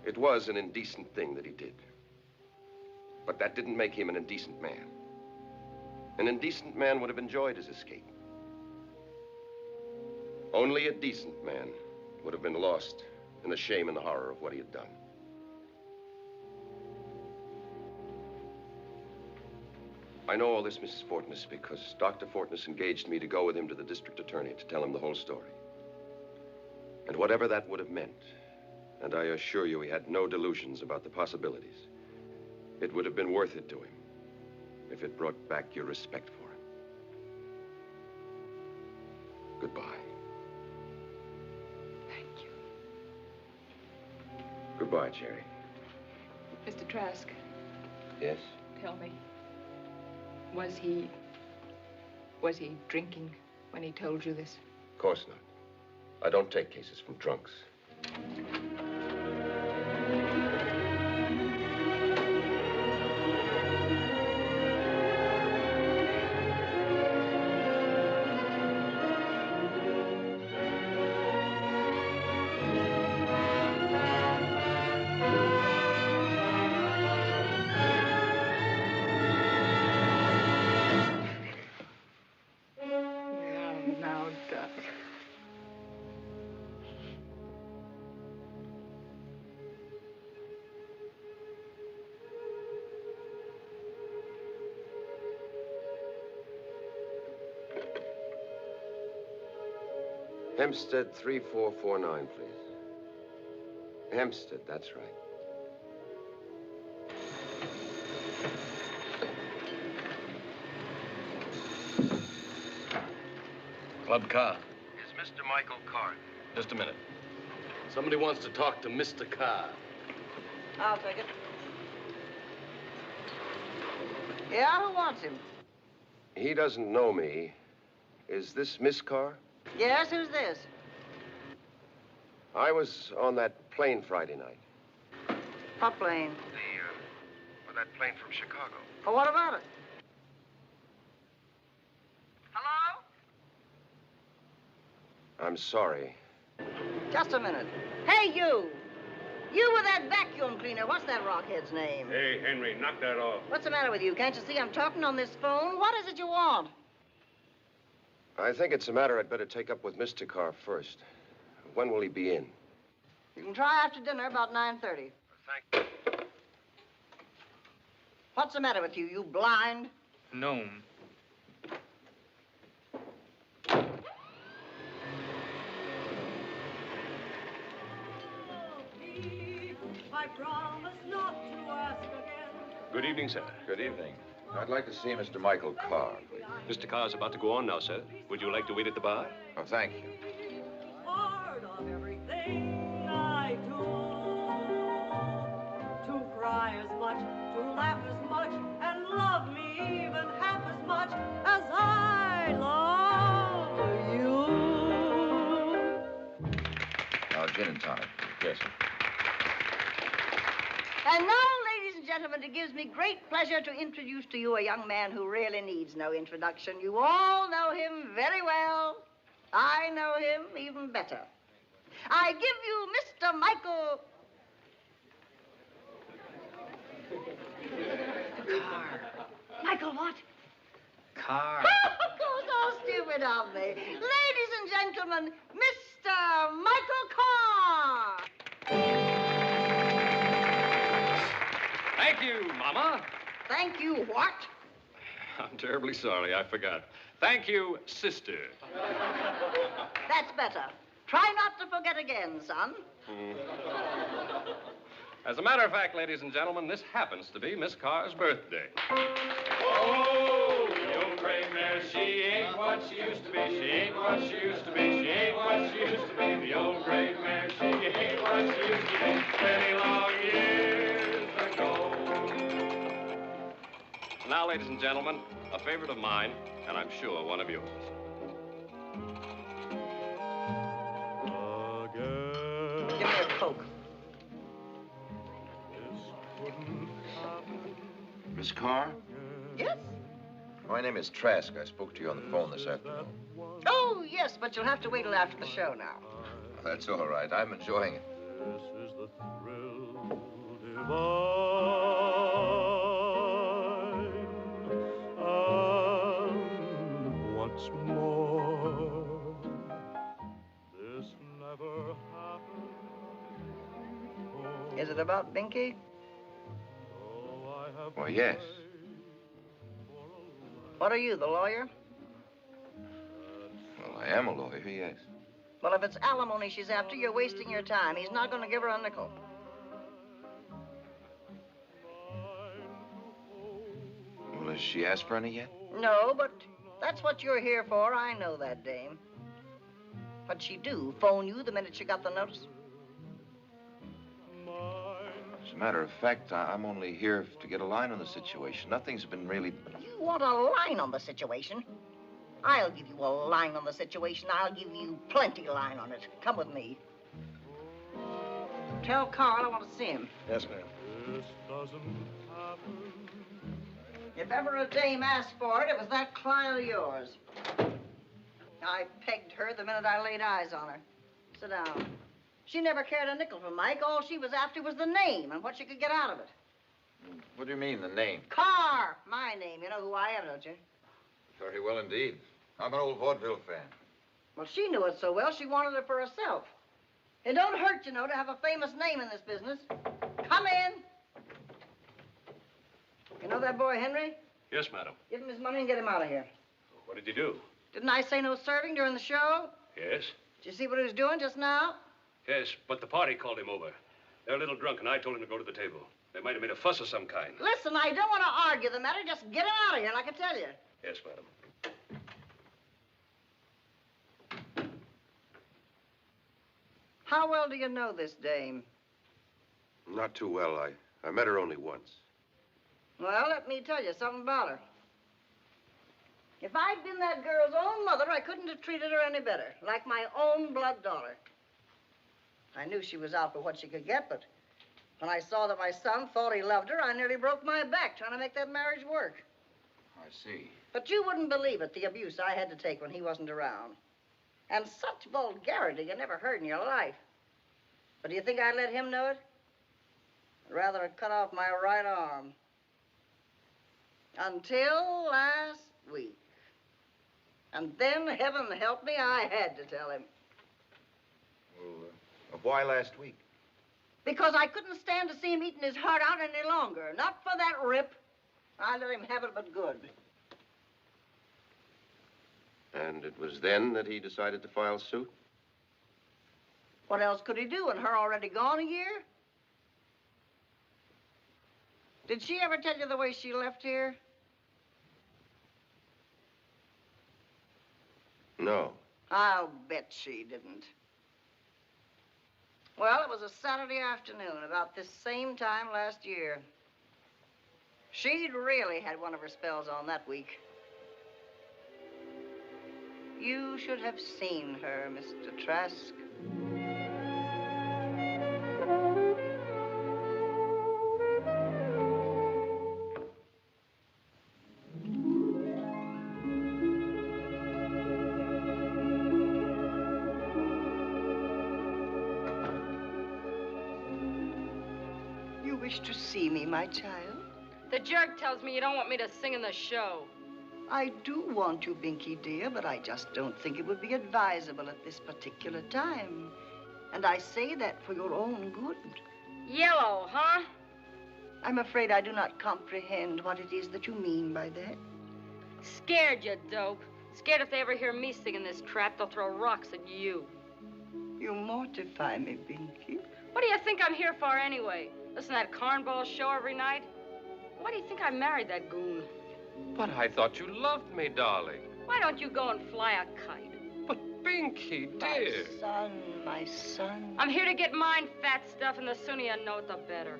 It was an indecent thing that he did. But that didn't make him an indecent man. An indecent man would have enjoyed his escape. Only a decent man would have been lost in the shame and the horror of what he had done. I know all this, Mrs. Fortness, because Dr. Fortness engaged me to go with him to the district attorney to tell him the whole story. And whatever that would have meant, and I assure you he had no delusions about the possibilities, it would have been worth it to him if it brought back your respect for him. Goodbye. Thank you. Goodbye, Jerry. Mr. Trask. Yes? Tell me, was he drinking when he told you this? Of course not. I don't take cases from drunks. Now, Doc. Hempstead 3449, please. Hempstead, that's right. Club car. Is Mr. Michael Carr? Just a minute. Somebody wants to talk to Mr. Carr. I'll take it. Yeah, who wants him? He doesn't know me. Is this Miss Carr? Yes, who's this? I was on that plane Friday night. What plane? That plane from Chicago. Well, what about it? Hello? I'm sorry. Just a minute. Hey, you! You with that vacuum cleaner. What's that rockhead's name? Hey, Henry, knock that off. What's the matter with you? Can't you see I'm talking on this phone? What is it you want? I think it's a matter I'd better take up with Mr. Carr first. When will he be in? You can try after dinner about 9:30. Thank you. What's the matter with you? You blind? No. Good evening, sir. Good evening. I'd like to see Mr. Michael Carr, please. Mr. Carr's about to go on now, sir. Would you like to wait at the bar? Oh, thank you. Part of everything I do. To cry as much, to laugh as much, and love me even half as much as I love you. Gin and tonic. Yes, sir. And now, ladies and gentlemen, it gives me great pleasure to introduce to you a young man who really needs no introduction. You all know him very well. I know him even better. I give you Mr. Michael Carr. Michael what? Carr. Oh, so stupid of me. Ladies and gentlemen, Mr. Michael Carr. Thank you, Mama. Thank you, what? I'm terribly sorry, I forgot. Thank you, sister. That's better. Try not to forget again, son. As a matter of fact, ladies and gentlemen, this happens to be Miss Carr's birthday. Oh, the old gray mare, she ain't what she used to be. She ain't what she used to be. She ain't what she used to be. The old gray mare, she ain't what she used to be. Many long years ago. Now, ladies and gentlemen, a favorite of mine, and I'm sure one of yours. Give me a Coke. Miss Carr? Yes? My name is Trask. I spoke to you on the phone this afternoon. Oh, yes, but you'll have to wait till after the show now. That's all right. I'm enjoying it. This is the thrill divine. And once more, this never happened before. Is it about Binky? Well, yes. What are you, the lawyer? Well, I am a lawyer, yes. Well, if it's alimony she's after, you're wasting your time. He's not going to give her a nickel. Well, has she asked for any yet? No, but that's what you're here for. I know that, dame. What'd she do? Phone you the minute she got the notice? As a matter of fact, I'm only here to get a line on the situation. Nothing's been really... You want a line on the situation? I'll give you a line on the situation. I'll give you plenty line on it. Come with me. Tell Carl I want to see him. Yes, ma'am. This doesn't happen. If ever a dame asked for it, it was that client of yours. I pegged her the minute I laid eyes on her. Sit down. She never cared a nickel for Mike. All she was after was the name and what she could get out of it. What do you mean, the name? Carr, my name. You know who I am, don't you? Very well indeed. I'm an old vaudeville fan. Well, she knew it so well, she wanted it for herself. It don't hurt, you know, to have a famous name in this business. Come in. You know that boy, Henry? Yes, madam. Give him his money and get him out of here. What did you do? Didn't I say no serving during the show? Yes. Did you see what he was doing just now? Yes, but the party called him over. They're a little drunk, and I told him to go to the table. They might have made a fuss of some kind. Listen, I don't want to argue the matter. Just get him out of here, like I tell you. Yes, madam. How well do you know this dame? Not too well. I met her only once. Well, let me tell you something about her. If I'd been that girl's own mother, I couldn't have treated her any better. Like my own blood daughter. I knew she was out for what she could get, but when I saw that my son thought he loved her, I nearly broke my back trying to make that marriage work. I see. But you wouldn't believe it, the abuse I had to take when he wasn't around. And such vulgarity you never heard in your life. But do you think I'd let him know it? I'd rather have cut off my right arm. Until last week. And then, heaven help me, I had to tell him. Well, why last week? Because I couldn't stand to see him eating his heart out any longer. Not for that rip. I let him have it but good. And it was then that he decided to file suit? What else could he do, and her already gone a year? Did she ever tell you the way she left here? No. I'll bet she didn't. Well, it was a Saturday afternoon, about this same time last year. She'd really had one of her spells on that week. You should have seen her, Mr. Trask. You wish to see me, my child? The jerk tells me you don't want me to sing in the show. I do want you, Binky, dear, but I just don't think it would be advisable at this particular time. And I say that for your own good. Yellow, huh? I'm afraid I do not comprehend what it is that you mean by that. Scared, you dope. Scared if they ever hear me singing this crap, they'll throw rocks at you. You mortify me, Binky. What do you think I'm here for anyway? Listen to that cornball show every night? Why do you think I married that goon? But I thought you loved me, darling. Why don't you go and fly a kite? But Binky, dear. My son. I'm here to get mine, fat stuff, and the sooner you know it, the better.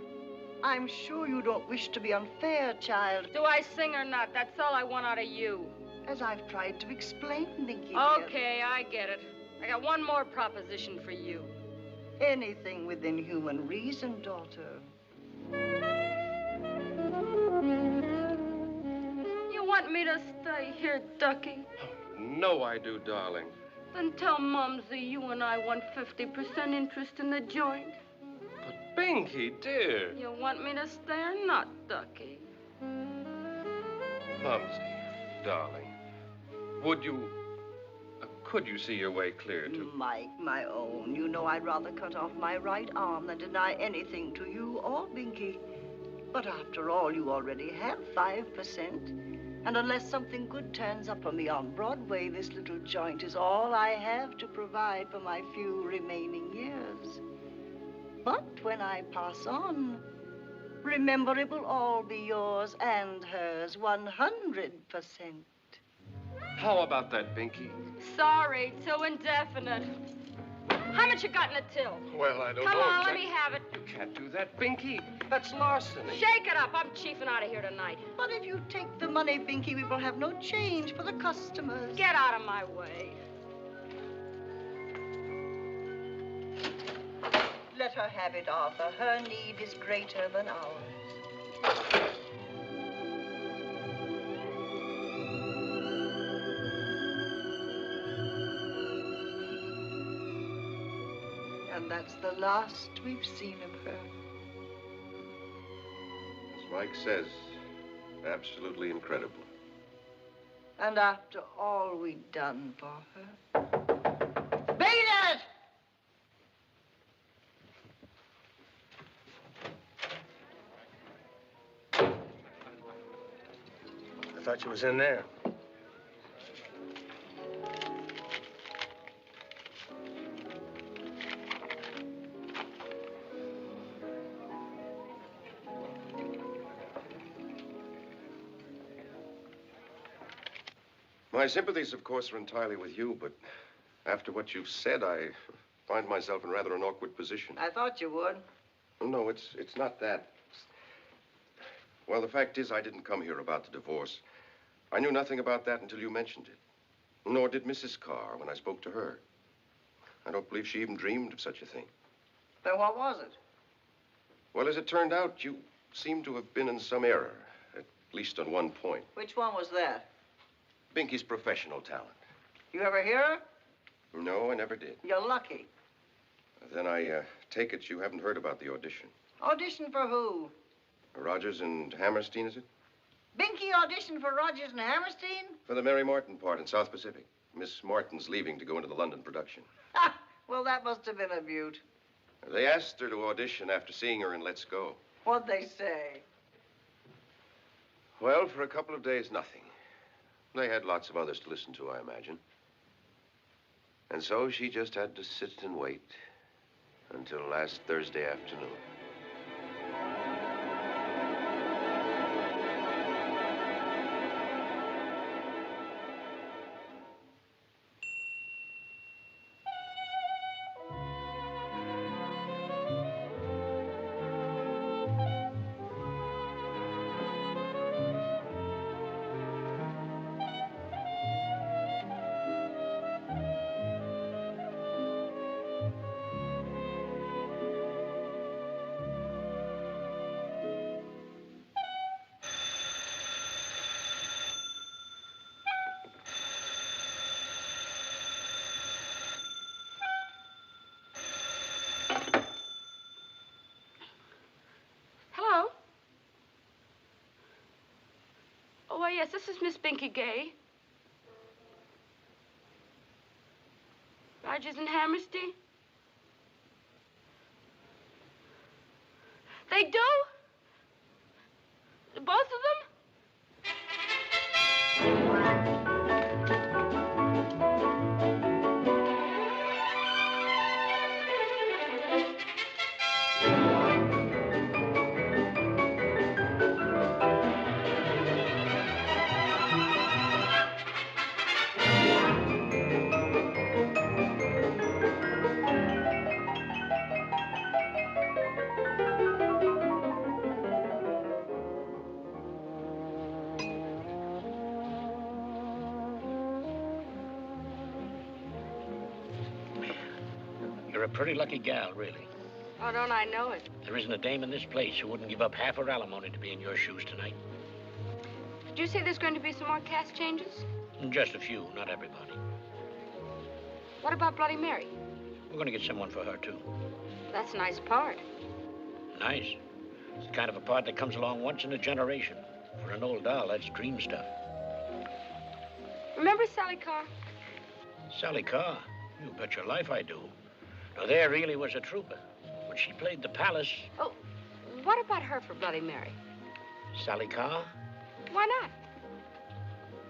I'm sure you don't wish to be unfair, child. Do I sing or not? That's all I want out of you. As I've tried to explain, Binky. Okay, I get it. I got one more proposition for you. Anything within human reason, daughter. You want me to stay here, Ducky? No, I do, darling. Then tell Mumsy you and I want 50% interest in the joint. But Binky, dear. You want me to stay or not, Ducky? Mumsy, darling, could you see your way clear to... Mike, my own, you know I'd rather cut off my right arm than deny anything to you or Binky. But after all, you already have 5%. And unless something good turns up for me on Broadway, this little joint is all I have to provide for my few remaining years. But when I pass on, remember it will all be yours and hers, 100%. How about that, Binky? Sorry, too indefinite. How much you got in the till? Well, I don't know. Come on, let me have it. You can't do that, Binky. That's larceny. Shake it up. I'm chiefing out of here tonight. But if you take the money, Binky, we will have no change for the customers. Get out of my way. Let her have it, Arthur. Her need is greater than ours. And that's the last we've seen of her. As Mike says, absolutely incredible. And after all we'd done for her. Beat it! I thought you was in there. My sympathies, of course, are entirely with you, but after what you've said, I find myself in rather an awkward position. I thought you would. No, it's not that. Well, the fact is, I didn't come here about the divorce. I knew nothing about that until you mentioned it. Nor did Mrs. Carr when I spoke to her. I don't believe she even dreamed of such a thing. Then what was it? Well, as it turned out, you seem to have been in some error, at least on one point. Which one was that? Binky's professional talent. You ever hear her? No, I never did. You're lucky. Then I take it you haven't heard about the audition. Audition for who? Rogers and Hammerstein, is it? Binky auditioned for Rogers and Hammerstein? For the Mary Martin part in South Pacific. Miss Martin's leaving to go into the London production. Ha! Well, that must have been a beaut. They asked her to audition after seeing her in Let's Go. What'd they say? Well, for a couple of days, nothing. They had lots of others to listen to, I imagine. And so she just had to sit and wait until last Thursday afternoon. Oh, why, yes, this is Miss Binky Gay. Rogers and Hammerstein? They do? Both of them? You're a pretty lucky gal, really. Oh, don't I know it? There isn't a dame in this place who wouldn't give up half her alimony to be in your shoes tonight. Did you say there's going to be some more cast changes? Just a few, not everybody. What about Bloody Mary? We're going to get someone for her, too. That's a nice part. Nice. It's the kind of a part that comes along once in a generation. For an old doll, that's dream stuff. Remember Sally Carr? Sally Carr? You bet your life I do. Now, there really was a trooper. When she played the palace... Oh, what about her for Bloody Mary? Sally Carr? Why not?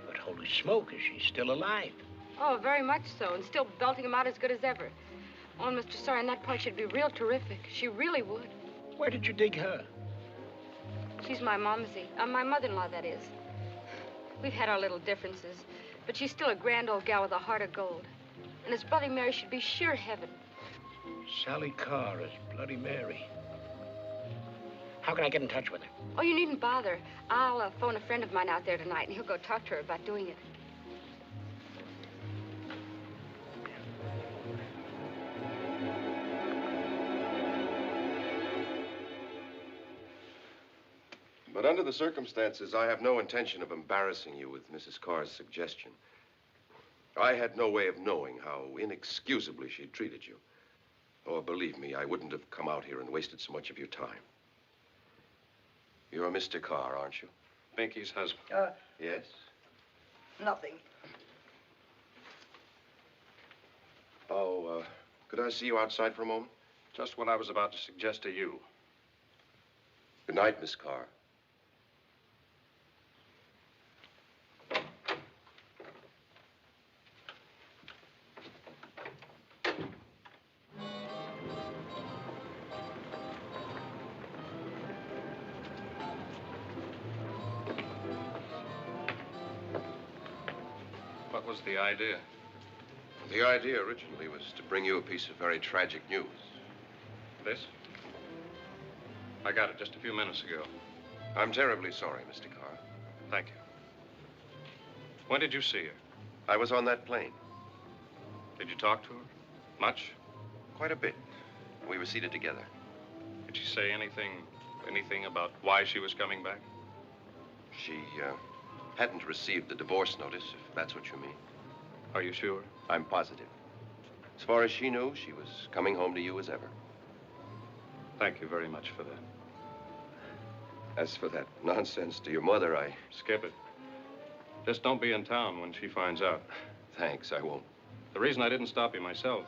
But holy smoke, is she still alive? Oh, very much so, and still belting him out as good as ever. Oh, Mr. Sawyer, that part should be real terrific. She really would. Where did you dig her? She's my momsy. My mother-in-law, that is. We've had our little differences, but she's still a grand old gal with a heart of gold. And as Bloody Mary should be sheer heaven. Sally Carr as Bloody Mary. How can I get in touch with her? Oh, you needn't bother. I'll phone a friend of mine out there tonight, and he'll go talk to her about doing it. But under the circumstances, I have no intention of embarrassing you with Mrs. Carr's suggestion. I had no way of knowing how inexcusably she'd treated you. Oh, believe me, I wouldn't have come out here and wasted so much of your time. You're Mr. Carr, aren't you? Binky's husband. Yes? Nothing. Oh, could I see you outside for a moment? Just what I was about to suggest to you. Good night, Miss Carr. What was the idea? The idea originally was to bring you a piece of very tragic news. This? I got it just a few minutes ago. I'm terribly sorry, Mr. Carr. Thank you. When did you see her? I was on that plane. Did you talk to her? Much? Quite a bit. We were seated together. Did she say anything about why she was coming back? She, hadn't received the divorce notice, if that's what you mean. Are you sure? I'm positive. As far as she knew, she was coming home to you as ever. Thank you very much for that. As for that nonsense to your mother, I... Skip it. Just don't be in town when she finds out. Thanks, I won't. The reason I didn't stop you myself,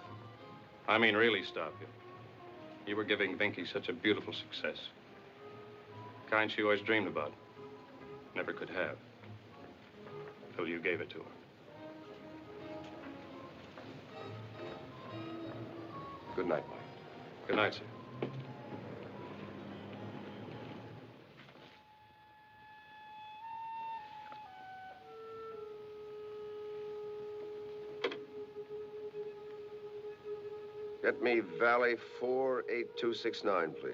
I mean really stop you, you were giving Binky such a beautiful success. The kind she always dreamed about. Never could have. Till you gave it to her. Good night, Mike. Good night, sir. Get me Valley 48269, please.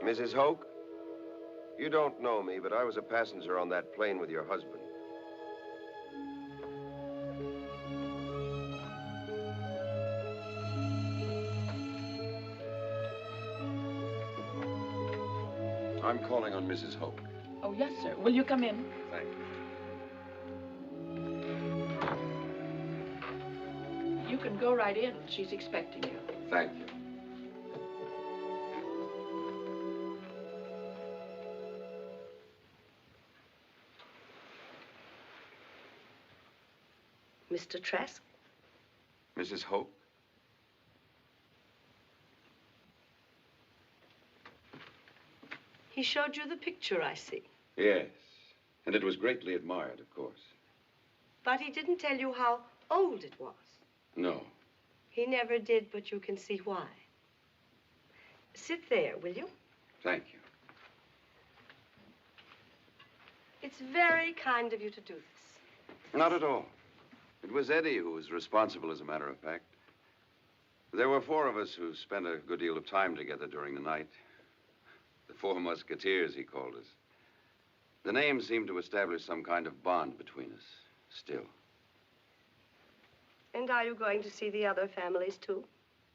Mrs. Hoke, you don't know me, but I was a passenger on that plane with your husband. I'm calling on Mrs. Hoke. Oh, yes, sir. Will you come in? Thank you. You can go right in. She's expecting you. Thank you. Mr. Trask? Mrs. Hoke? He showed you the picture, I see. Yes. And it was greatly admired, of course. But he didn't tell you how old it was. No. He never did, but you can see why. Sit there, will you? Thank you. It's very kind of you to do this. Not at all. It was Eddie who was responsible, as a matter of fact. There were 4 of us who spent a good deal of time together during the night. The 4 Musketeers, he called us. The name seemed to establish some kind of bond between us, still. And are you going to see the other families, too?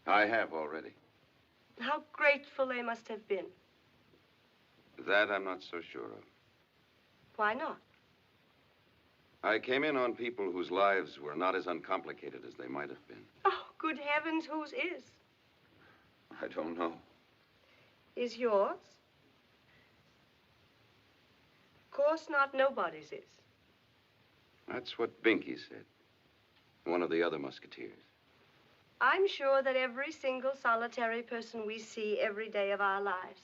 I have already. How grateful they must have been. That I'm not so sure of. Why not? I came in on people whose lives were not as uncomplicated as they might have been. Oh, good heavens, whose is? I don't know. Is yours? Of course not, nobody's is. That's what Binky said. One of the other Musketeers. I'm sure that every single solitary person we see every day of our lives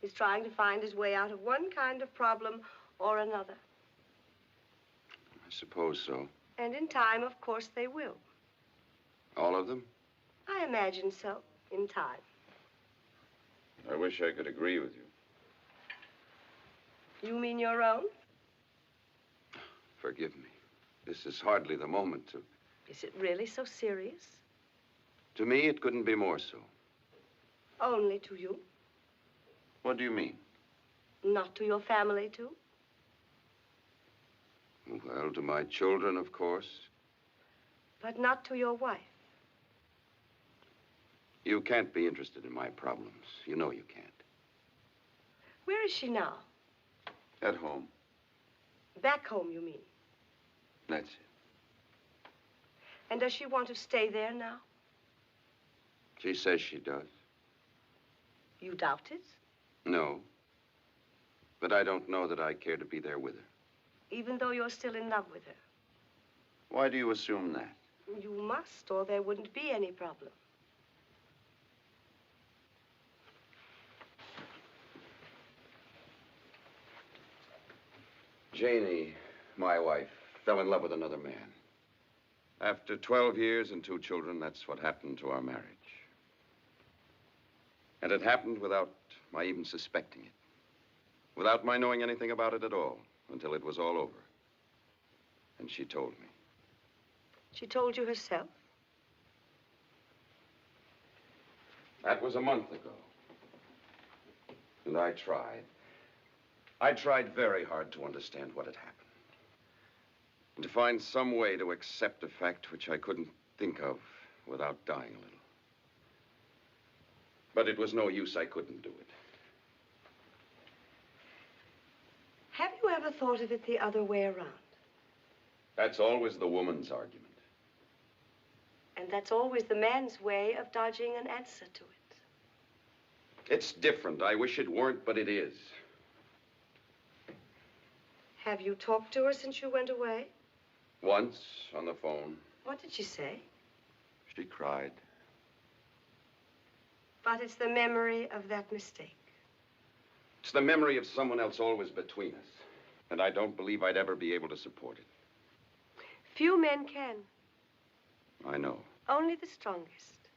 is trying to find his way out of one kind of problem or another. I suppose so. And in time, of course, they will. All of them? I imagine so, in time. I wish I could agree with you. You mean your own? Forgive me. This is hardly the moment to... Is it really so serious? To me, it couldn't be more so. Only to you? What do you mean? Not to your family, too? Well, to my children, of course. But not to your wife? You can't be interested in my problems. You know you can't. Where is she now? At home. Back home, you mean? That's it. And does she want to stay there now? She says she does. You doubt it? No. But I don't know that I care to be there with her. Even though you're still in love with her? Why do you assume that? You must, or there wouldn't be any problem. Janie, my wife, fell in love with another man. After 12 years and 2 children, that's what happened to our marriage. And it happened without my even suspecting it. Without my knowing anything about it at all, until it was all over. And she told me. She told you herself? That was a month ago. And I tried. I tried very hard to understand what had happened. And to find some way to accept a fact which I couldn't think of without dying a little. But it was no use. I couldn't do it. Have you ever thought of it the other way around? That's always the woman's argument. And that's always the man's way of dodging an answer to it. It's different. I wish it weren't, but it is. Have you talked to her since you went away? Once, on the phone. What did she say? She cried. But it's the memory of that mistake. It's the memory of someone else always between us. And I don't believe I'd ever be able to support it. Few men can. I know. Only the strongest.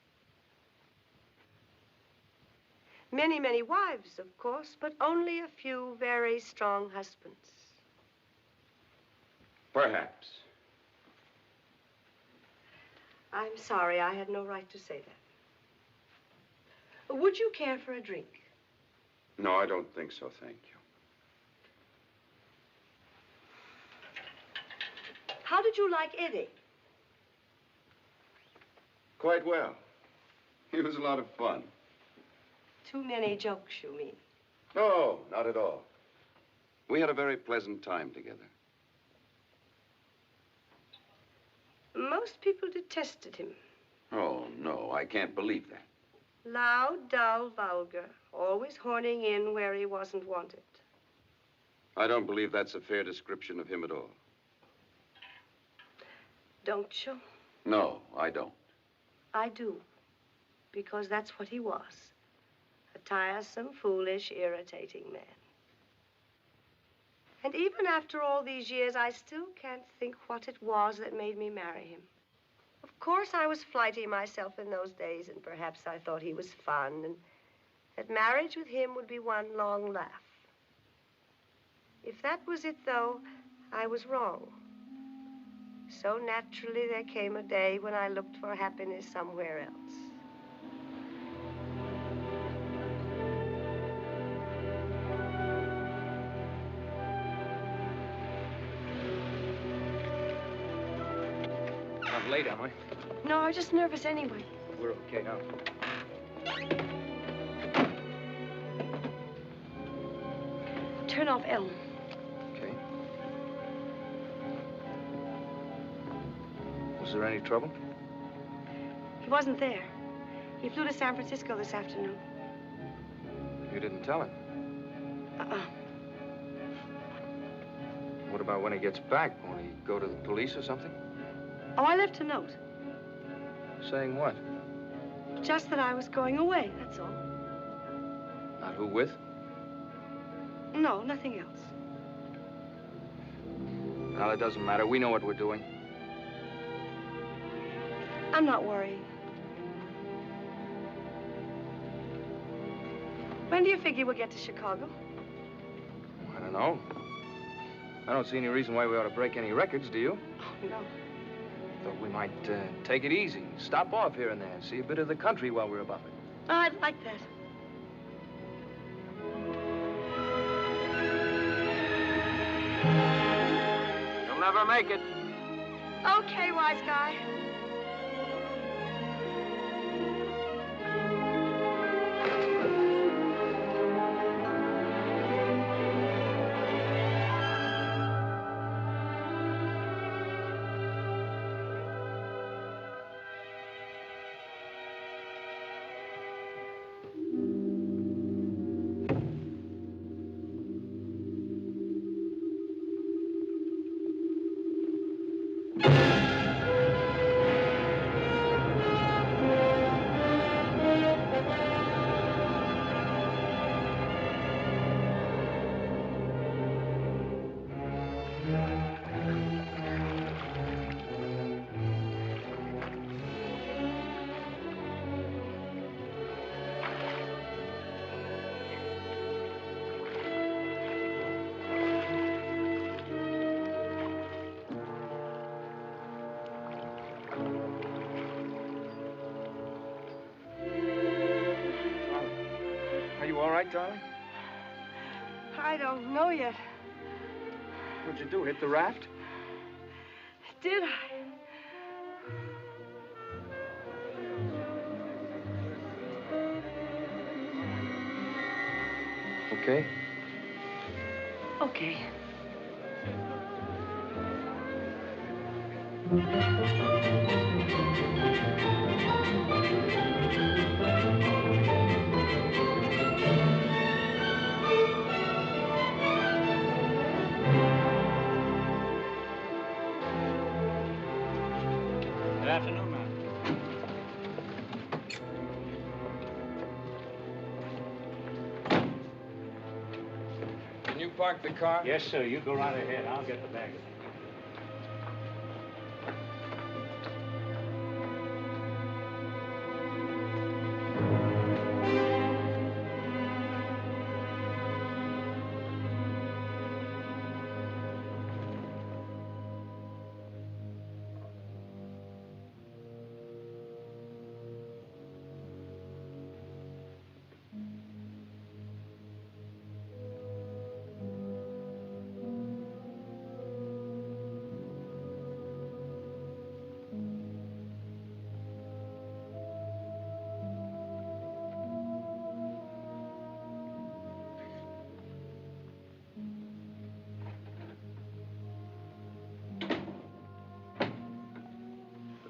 Many, many wives, of course, but only a few very strong husbands. Perhaps. I'm sorry, I had no right to say that. Would you care for a drink? No, I don't think so, thank you. How did you like Eddie? Quite well. He was a lot of fun. Too many jokes, you mean? No, not at all. We had a very pleasant time together. Most people detested him. Oh, no, I can't believe that. Loud, dull, vulgar, always horning in where he wasn't wanted. I don't believe that's a fair description of him at all. Don't you? No, I don't. I do. Because that's what he was. A tiresome, foolish, irritating man. And even after all these years, I still can't think what it was that made me marry him. Of course, I was flighty myself in those days, and perhaps I thought he was fun, and that marriage with him would be one long laugh. If that was it, though, I was wrong. So naturally, there came a day when I looked for happiness somewhere else. Not late, am I? No, I was just nervous anyway. We're okay now. Turn off Ellen. Okay. Was there any trouble? He wasn't there. He flew to San Francisco this afternoon. You didn't tell him. What about when he gets back? Won't he go to the police or something? Oh, I left a note. Saying what? Just that I was going away, that's all. Not who with? No, nothing else. Well, it doesn't matter. We know what we're doing. I'm not worrying. When do you figure we'll get to Chicago? I don't know. I don't see any reason why we ought to break any records, do you? Oh, no. Thought we might take it easy. Stop off here and there. See a bit of the country while we're above it. Oh, I'd like that. You'll never make it. Okay, wise guy. Darling? I don't know yet. What'd you do, hit the raft? Did I? Okay. Okay. Good afternoon, ma'am. Can you park the car? Yes, sir. You go right ahead. I'll get the baggage.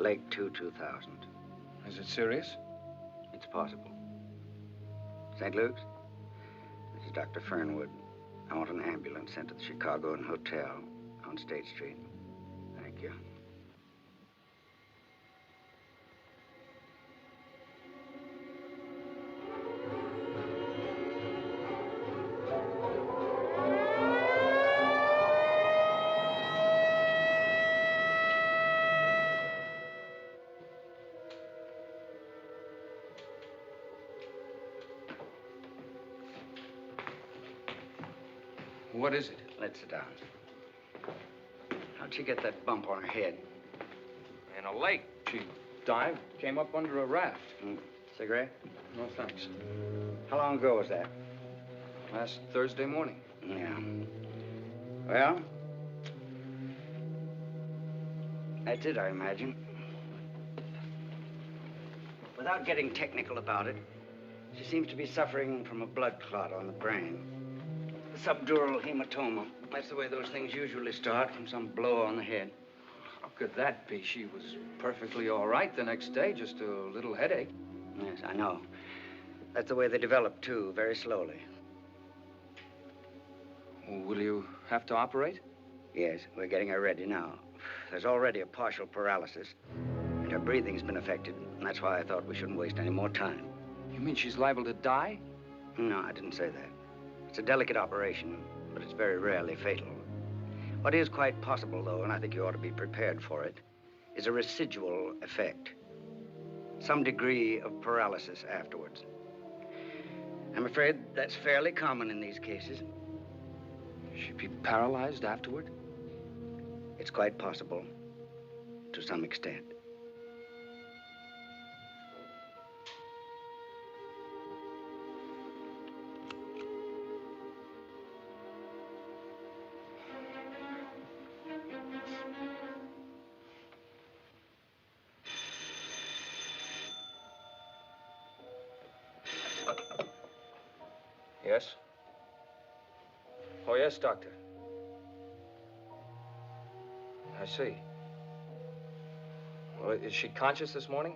Lake 2000. Is it serious? It's possible. St. Luke's? This is Dr. Fernwood. I want an ambulance sent to the Chicagoan Hotel on State Street. Thank you. What is it? Let's sit down. How'd she get that bump on her head? In a lake. She dived, came up under a raft. Cigarette? No, thanks. How long ago was that? Last Thursday morning. Yeah. Well, that's it, I imagine. Without getting technical about it, she seems to be suffering from a blood clot on the brain. A subdural hematoma. That's the way those things usually start, from some blow on the head. How could that be? She was perfectly all right the next day, just a little headache. Yes, I know. That's the way they develop, too, very slowly. Will you have to operate? Yes, we're getting her ready now. There's already a partial paralysis, and her breathing's been affected, and that's why I thought we shouldn't waste any more time. You mean she's liable to die? No, I didn't say that. It's a delicate operation, but it's very rarely fatal. What is quite possible, though, and I think you ought to be prepared for it, is a residual effect. Some degree of paralysis afterwards. I'm afraid that's fairly common in these cases. She'd be paralyzed afterward? It's quite possible, to some extent. Yes? Oh, yes, Doctor. I see. Well, is she conscious this morning?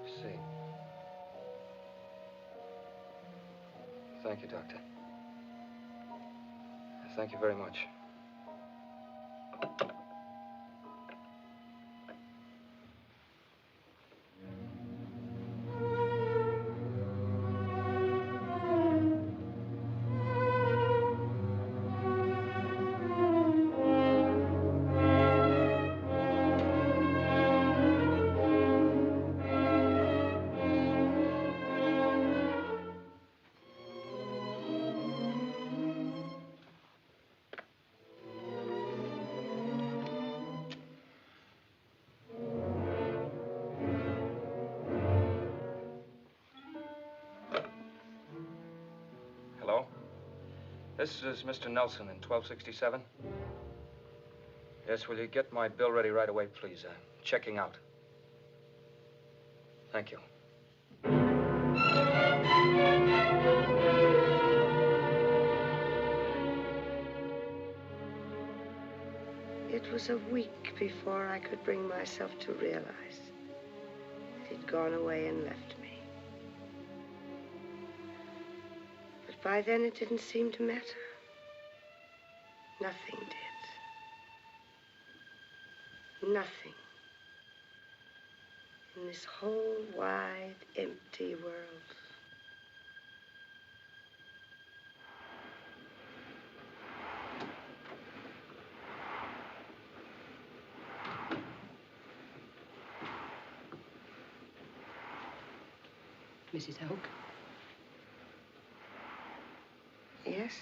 I see. Thank you, Doctor. Thank you very much. This is Mr. Nelson in 1267. Yes, will you get my bill ready right away, please? I'm checking out. Thank you. It was a week before I could bring myself to realize that he'd gone away and left me. But by then it didn't seem to matter. Nothing did. Nothing. In this whole wide, empty world. Mrs. Hoke? Yes?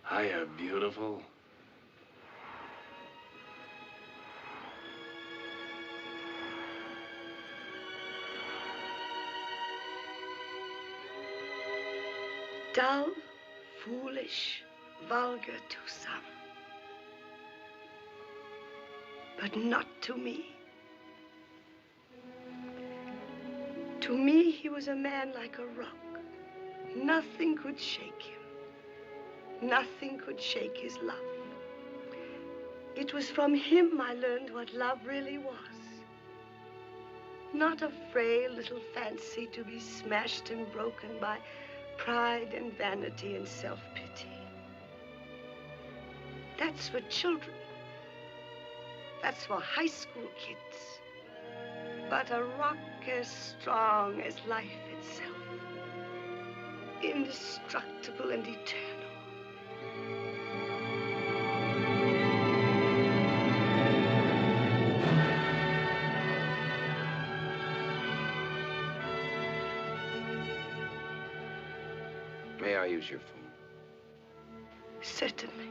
Hiya, beautiful. Dull, foolish, vulgar to some. But not to me. To me, he was a man like a rock. Nothing could shake him. Nothing could shake his love. It was from him I learned what love really was. Not a frail little fancy to be smashed and broken by pride and vanity and self-pity. That's for children. That's for high school kids. but a rock as strong as life itself, indestructible and eternal. May I use your phone? Certainly.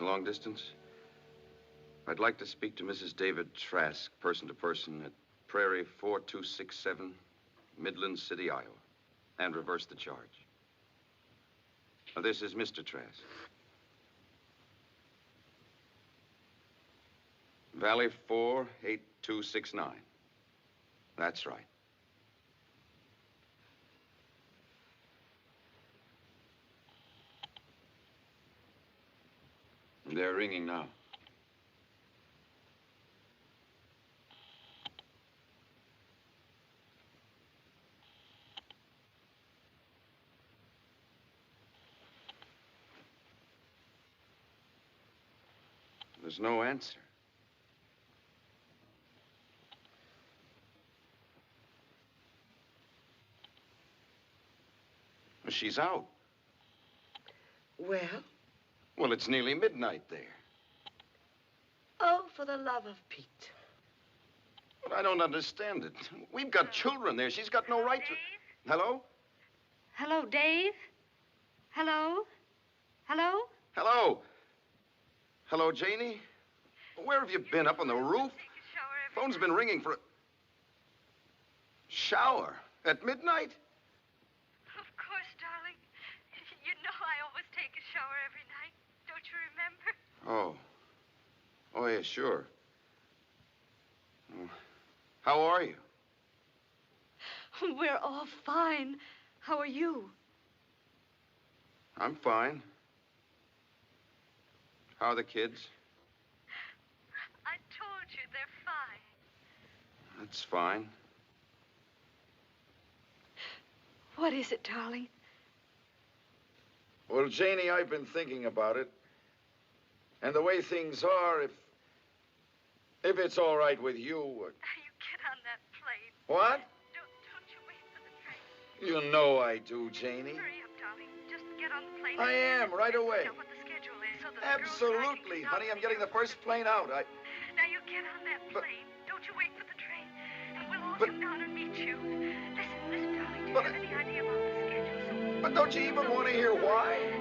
Long distance? I'd like to speak to Mrs. David Trask, person to person, at Prairie 4267, Midland City, Iowa, and reverse the charge. Now, this is Mr. Trask. Valley 48269. That's right. They're ringing now. There's no answer. Well, she's out. Well? Well, it's nearly midnight there. Oh, for the love of Pete. Well, I don't understand it. We've got children there. She's got no right to... Hello? Hello, Dave? Hello? Hello? Hello? Hello, Janie? Where have you been? Up on the roof? Phone's been ringing for a... Shower? At midnight? Of course, darling. You know I always take a shower every night. Don't you remember? Oh. Oh, yeah, sure. How are you? We're all fine. How are you? I'm fine. How are the kids? I told you they're fine. That's fine. What is it, darling? Well, Janie, I've been thinking about it. And the way things are, if it's all right with you... You get on that plane. What? Don't you wait for the train. You know I do, Janie. Hurry up, darling. Just get on the plane. I am, right away. What the schedule is so that Absolutely, honey. I'm getting the first plane out. Now you get on that plane. Don't you wait for the train. And we'll all come down and meet you. Listen, darling. Do you have any idea about the schedule? But don't you even want to hear why?